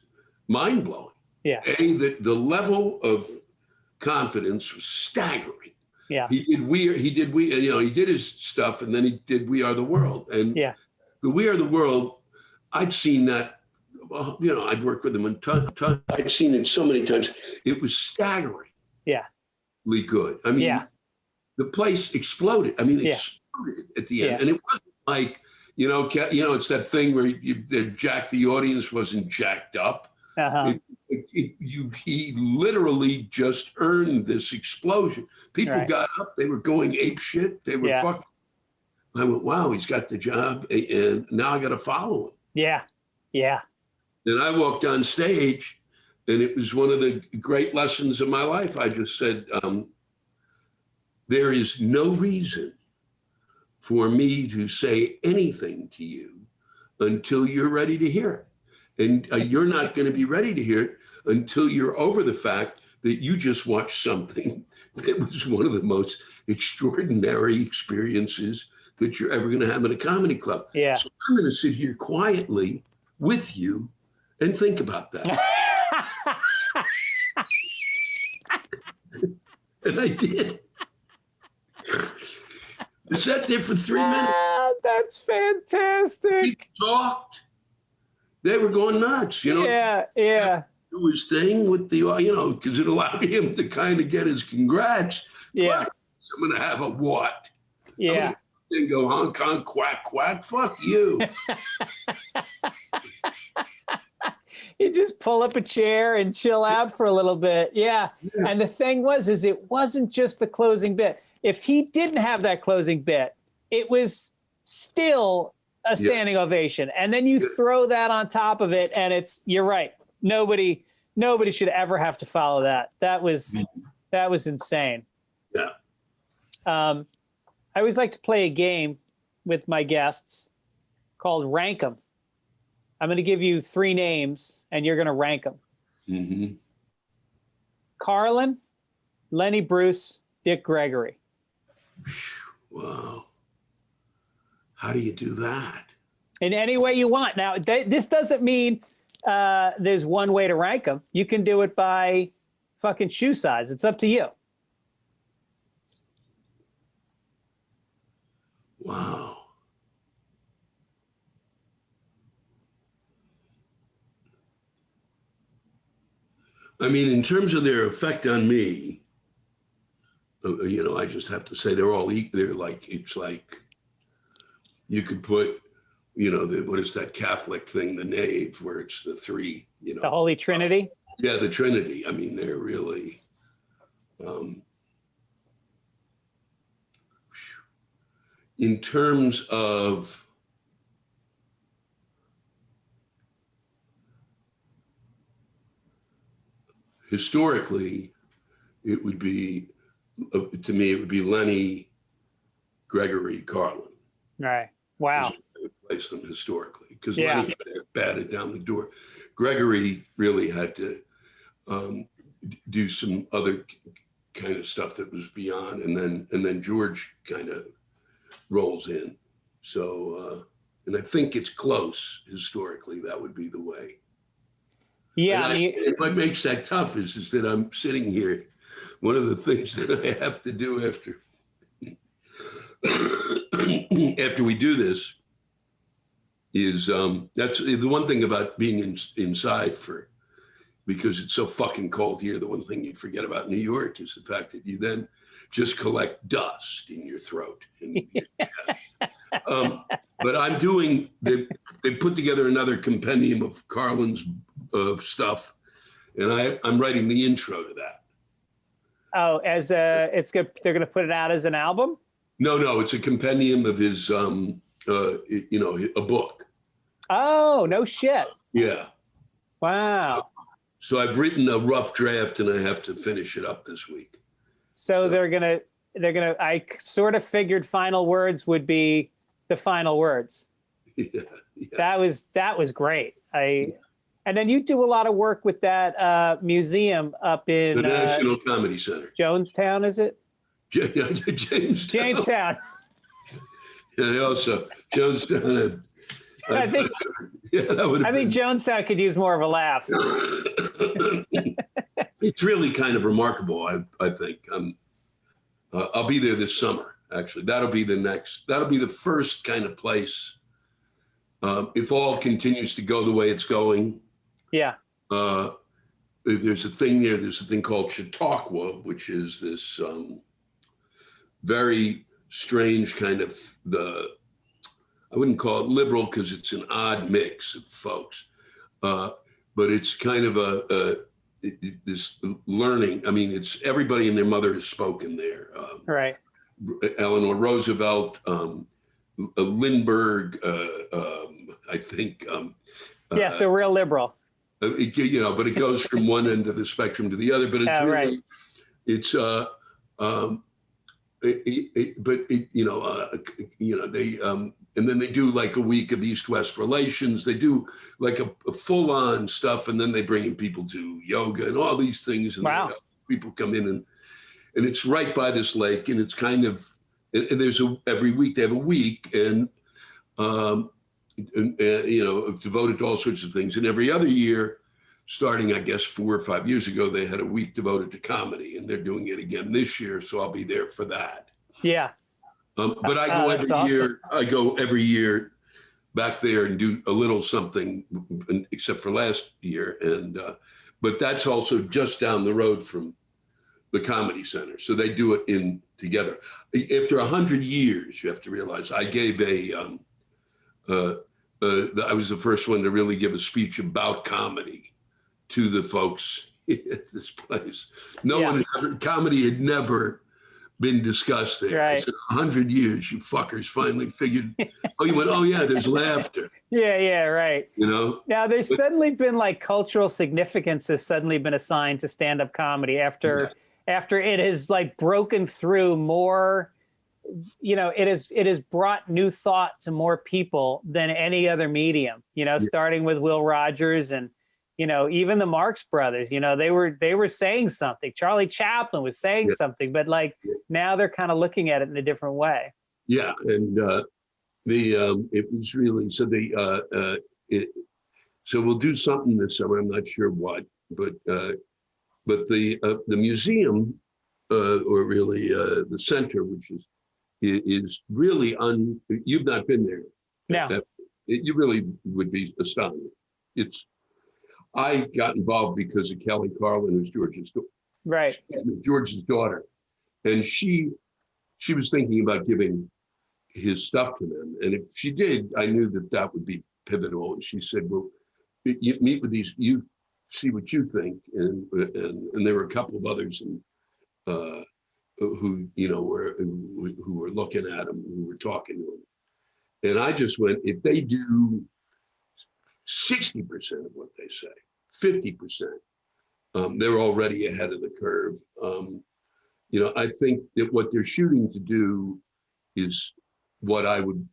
mind blowing. Yeah. The level of confidence was staggering. Yeah. He did his stuff, and then he did We Are the World. And the We Are the World, I'd seen that. I'd worked with him a ton. I'd seen it so many times. It was staggering. Yeah. Good. I mean, the place exploded. I mean, it exploded at the end. And it wasn't like, it's that thing where the audience wasn't jacked up. Uh-huh. He literally just earned this explosion. People got up. They were going ape shit. They were fucking. I went, wow, he's got the job. And now I got to follow him. Yeah. Yeah. And I walked on stage, and it was one of the great lessons of my life. I just said, there is no reason for me to say anything to you until you're ready to hear it. And you're not going to be ready to hear it until you're over the fact that you just watched something that was one of the most extraordinary experiences that you're ever going to have in a comedy club. Yeah. So I'm going to sit here quietly with you and think about that. And I did. I sat there for 3 minutes. That's fantastic. He talked. They were going nuts, you know. Yeah. Do his thing with the, you know, because it allowed him to kind of get his congrats. Yeah. Fuck, I'm going to have a what? Yeah. Then go Hong Kong, quack, quack. Fuck you. You just pull up a chair and chill out for a little bit. Yeah. And the thing was, it wasn't just the closing bit. If he didn't have that closing bit, it was still a standing ovation. And then you throw that on top of it, and you're right. Nobody should ever have to follow that. That was insane. Yeah. I always like to play a game with my guests called Rank 'em. I'm going to give you 3 names, and you're going to rank them. Mm-hmm. Carlin, Lenny Bruce, Dick Gregory. Wow. How do you do that? In any way you want. Now, this doesn't mean there's one way to rank them. You can do it by fucking shoe size. It's up to you. Wow. I mean, in terms of their effect on me, you know, I just have to say they're all equal. They're like, it's like you could put, you know, what is that Catholic thing, the nave, where it's the 3, you know. The Holy Trinity? Yeah, the Trinity. I mean, they're really, in terms of historically, it would be, to me, it would be Lenny, Gregory, Carlin. Right. Wow. I would place them historically, because Lenny batted down the door. Gregory really had to do some other kind of stuff that was beyond, and then George kind of rolls in. So, and I think it's close historically. That would be the way. Yeah. What makes that tough is that I'm sitting here. One of the things that I have to do after we do this is that's the one thing about being inside because it's so fucking cold here. The one thing you forget about New York is the fact that you then just collect dust in your throat. But I'm doing, they put together another compendium of Carlin's stuff, and I'm writing the intro to that. Oh, it's good. They're going to put it out as an album? No, it's a compendium of his, you know, a book. Oh, no shit. Yeah. Wow. So I've written a rough draft, and I have to finish it up this week. So they're gonna. I sort of figured final words would be the final words. Yeah. That was great. And then you do a lot of work with that museum up in the National Comedy Center. Jonestown, is it? Jamestown. Yeah, also Jonestown. I think Jonestown could use more of a laugh. It's really kind of remarkable. I think I'll be there this summer. Actually, that'll be the first kind of place. If all continues to go the way it's going. Yeah. There's a thing there. There's a thing called Chautauqua, which is this very strange kind of I wouldn't call it liberal because it's an odd mix of folks, but it's kind of this learning. I mean, it's everybody and their mother has spoken there. Right. Eleanor Roosevelt, Lindbergh, I think. So real liberal. You know, but it goes from one end of the spectrum to the other. But it's really, it's they and then they do like a week of East-West relations. They do like a full-on stuff, and then they bring in people to yoga and all these things. And people come in and it's right by this lake, and it's kind of, and there's every week they have a week and you know, devoted to all sorts of things. And every other year, starting, I guess, 4 or 5 years ago, they had a week devoted to comedy, and they're doing it again this year. So I'll be there for that. Yeah. But I go every awesome. year. I go every year back there and do a little something, except for last year. And but that's also just down the road from the Comedy Center, so they do it in together. After 100 years, you have to realize I gave I was the first one to really give a speech about comedy to the folks at this place. Comedy had never been discussed there. Right. I said, 100 years, you fuckers finally figured, you went, oh yeah, there's laughter. Yeah, right. You know? Now there's suddenly been like cultural significance has suddenly been assigned to stand-up comedy after it has like broken through more, it has brought new thought to more people than any other medium, starting with Will Rogers and, even the Marx Brothers, they were saying something. Charlie Chaplin was saying something, but like now they're kind of looking at it in a different way. Yeah. And it was really, so so we'll do something this summer. I'm not sure what, but the museum, or really the center, which is really you've not been there. No. You really would be astounded. I got involved because of Kelly Carlin, who's George's daughter, and she was thinking about giving his stuff to them, and if she did, I knew that would be pivotal. And she said, "Well, you meet with these, you see what you think," and there were a couple of others who were looking at him, who were talking to him, and I just went, if they do 60% of what they say, 50%, they're already ahead of the curve. I think that what they're shooting to do is what I would.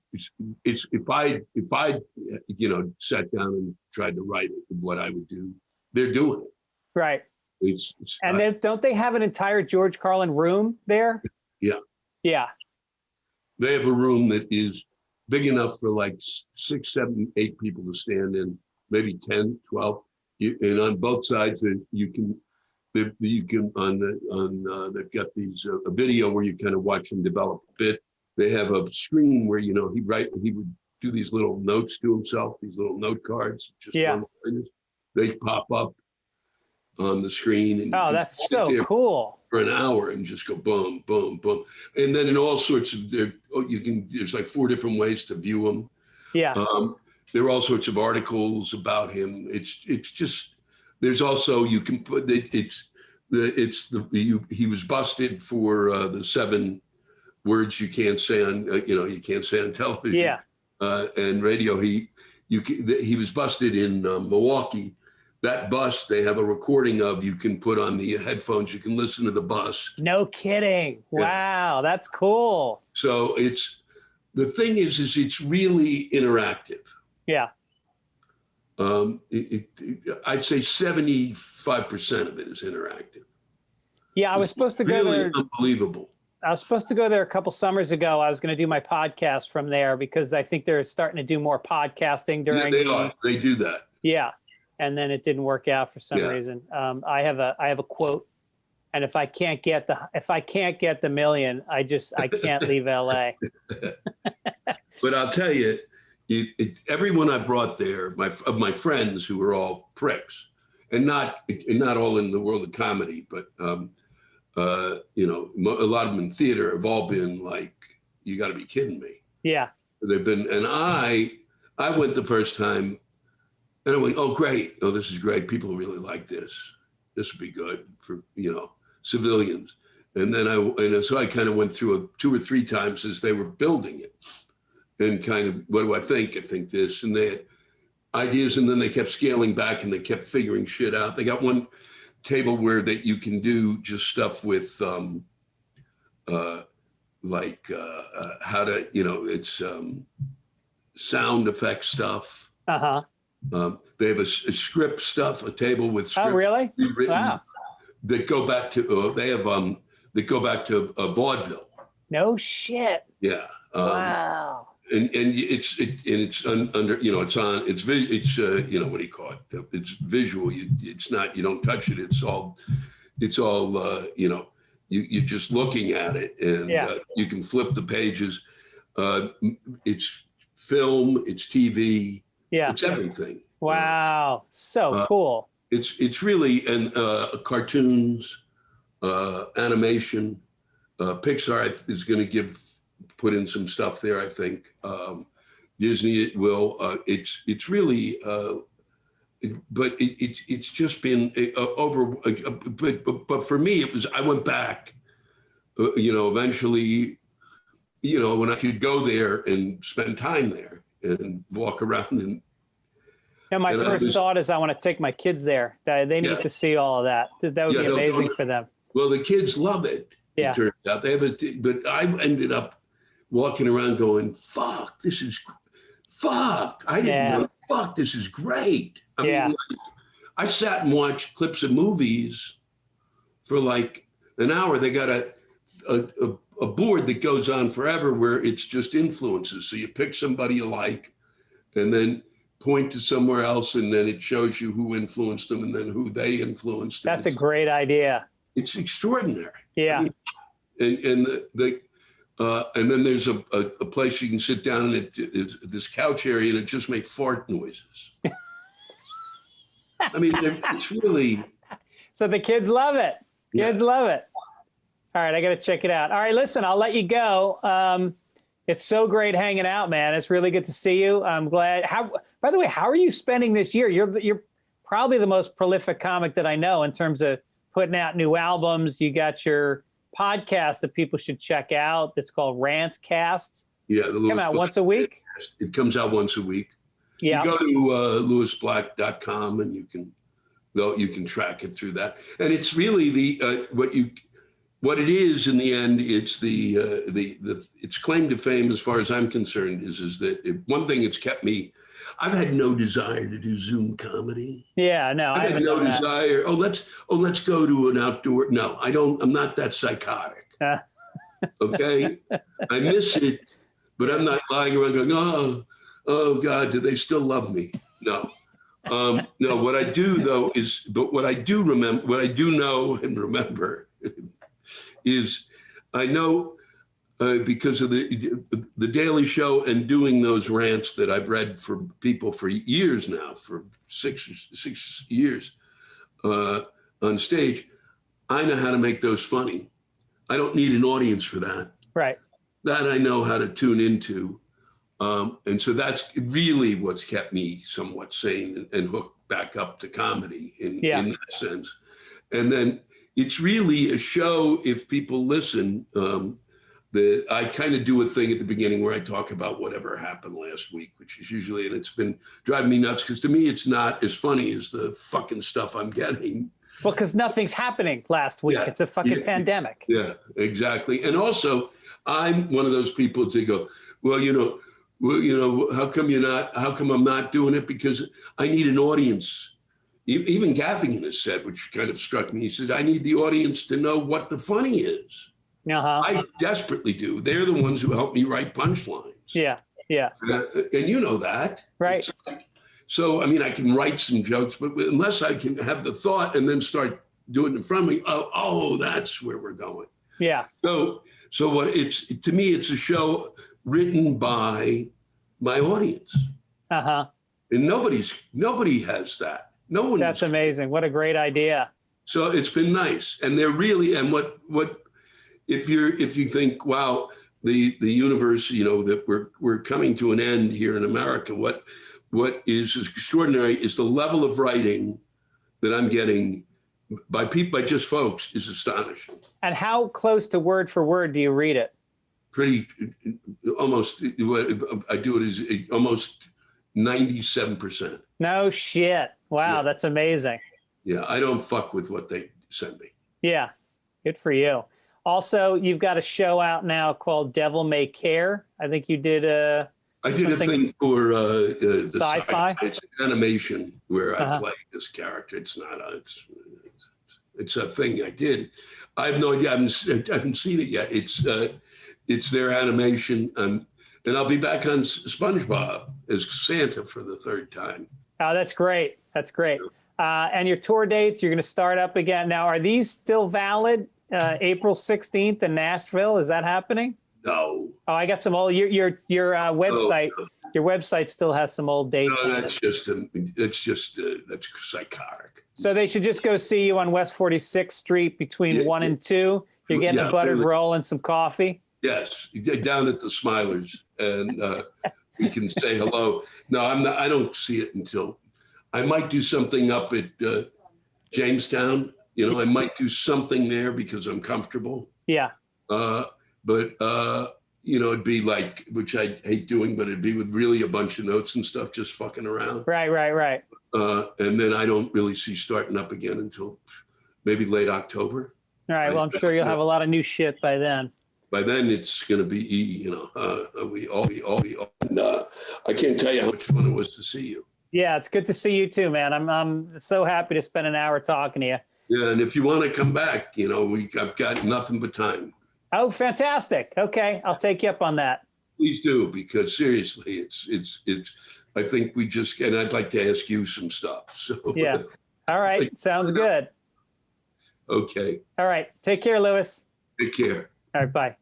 It's if I sat down and tried to write it, what I would do. They're doing it. Right. And then don't they have an entire George Carlin room there? Yeah. Yeah. They have a room that is big enough for like 6, 7, 8 people to stand in, maybe 10, 12. And on both sides, they've got these a video where you kind of watch them develop a bit. They have a screen where he would do these little notes to himself, these little note cards. They pop up on the screen. And that's so cool. For an hour and just go boom, boom, boom. And then in all sorts of, there's like 4 different ways to view them. Yeah. There are all sorts of articles about him. It's just, there's also, you can put, he was busted for the 7 words you can't say on, you can't say on television. Yeah. And radio. He was busted in Milwaukee. That bus, they have a recording of, you can put on the headphones, you can listen to the bus. No kidding. Wow, that's cool. So the thing is it's really interactive. Yeah. I'd say 75% of it is interactive. Yeah, I was supposed to go there. Unbelievable. I was supposed to go there a couple summers ago. I was going to do my podcast from there because I think they're starting to do more podcasting during. Yeah, they do that. Yeah. And then it didn't work out for some reason. I have a quote, and if I can't get the million, I can't leave LA. But I'll tell you, everyone I brought there, of my friends who were all pricks, and not all in the world of comedy, but a lot of them in theater have all been like, you got to be kidding me. Yeah. They've been, and I went the first time. And I went, oh, great. Oh, this is great. People really like this. This would be good for, civilians. And then so I kind of went through 2 or 3 times as they were building it. And kind of, what do I think? I think this. And they had ideas, and then they kept scaling back and they kept figuring shit out. They got one table where that you can do just stuff with how to, it's sound effect stuff. Uh-huh. They have a script stuff, a table with scripts. Oh, really? Wow. That go back to that go back to vaudeville. No shit. Yeah. Wow. And it's under, it's on, what do you call it? It's visual. It's not, you don't touch it. It's all you you're just looking at it, and you can flip the pages. It's film, it's TV, it's everything. Wow, so cool. It's really cartoons, animation. Pixar is going to put in some stuff there, I think. Disney will. It's really. But it's just been over. But for me, it was. I went back. Eventually, when I could go there and spend time there and walk around and. Yeah, my first thought is I want to take my kids there. They need to see all of that. That would be amazing for them. Well, the kids love it. Yeah. It turns out they have it, but I ended up walking around going, "Fuck, this is, fuck." I didn't know. Fuck, this is great. I mean, I sat and watched clips of movies for like an hour. They got a board that goes on forever where it's just influences. So you pick somebody you like, and then point to somewhere else, and then it shows you who influenced them and then who they influenced. That's a great idea. It's extraordinary. Yeah. I mean, and then there's a place you can sit down, and it's this couch area, and it just makes fart noises. I mean, it's really. So the kids love it. Kids love it. All right, I got to check it out. All right, listen, I'll let you go. It's so great hanging out, man. It's really good to see you. I'm glad. By the way, how are you spending this year? You're probably the most prolific comic that I know in terms of putting out new albums. You got your podcast that people should check out. It's called Rantcast. Yeah, come out once a week. It comes out once a week. Yeah. You go to lewisblack.com and you can track it through that. And it's really what it is in the end. It's its claim to fame, as far as I'm concerned, is that one thing it's kept me. I've had no desire to do Zoom comedy. Yeah, no, I had no desire. Let's go to an outdoor. No, I don't. I'm not that psychotic. Okay, I miss it, but I'm not lying around going, oh God, do they still love me? No. No, what I do though what I do know and remember is I know because of the Daily Show and doing those rants that I've read for people for years now, for six years on stage, I know how to make those funny. I don't need an audience for that. Right. That I know how to tune into. And so that's really what's kept me somewhat sane and hooked back up to comedy in that sense. And then it's really a show, if people listen, that I kind of do a thing at the beginning where I talk about whatever happened last week, which is usually, and it's been driving me nuts because to me, it's not as funny as the fucking stuff I'm getting. Well, because nothing's happening last week. It's a fucking pandemic. Yeah, exactly. And also, I'm one of those people to go, well, how come I'm not doing it? Because I need an audience. Even Gaffigan has said, which kind of struck me, he said, I need the audience to know what the funny is. I desperately do. They're the ones who help me write punchlines. Yeah. And you know that. Right. So, I mean, I can write some jokes, but unless I can have the thought and then start doing it in front of me, oh, that's where we're going. Yeah. So to me, it's a show written by my audience. And nobody has that. No one. That's amazing. What a great idea. So it's been nice. And they're really, and what if you think, wow, the universe, that we're coming to an end here in America, what is extraordinary is the level of writing that I'm getting by just folks is astonishing. And how close to word for word do you read it? Pretty, almost, I do it is almost 97%. No shit. Wow, that's amazing. Yeah, I don't fuck with what they send me. Yeah, good for you. Also, you've got a show out now called Devil May Care. I think you did I did a thing for the sci-fi. It's an animation where I play this character. It's not it's a thing I did. I have no idea. I haven't seen it yet. It's their animation, and I'll be back on SpongeBob as Santa for the third time. Oh, that's great. That's great. And your tour dates, you're going to start up again. Now, are these still valid? April 16th in Nashville. Is that happening? No. Oh, I got some old your website. No. Your website still has some old dates. No, that's psychotic. So they should just go see you on West 46th Street between 1 and 2. You're getting a buttered roll and some coffee. Yes, down at the Smilers, and we can say hello. No, I'm not. I don't see it until I might do something up at Jamestown. I might do something there because I'm comfortable. Yeah. But it'd be like, which I hate doing, but it'd be with really a bunch of notes and stuff, just fucking around. Right. And then I don't really see starting up again until maybe late October. All right. Well, I'm sure you'll have a lot of new shit by then. By then, it's going to be, we all. And, I can't tell you how much fun it was to see you. Yeah, it's good to see you too, man. I'm so happy to spend an hour talking to you. Yeah, and if you want to come back, I've got nothing but time. Oh, fantastic. Okay, I'll take you up on that. Please do, because seriously, it's. I think and I'd like to ask you some stuff. So yeah. All right. Sounds good. Okay. All right. Take care, Louis. Take care. All right. Bye.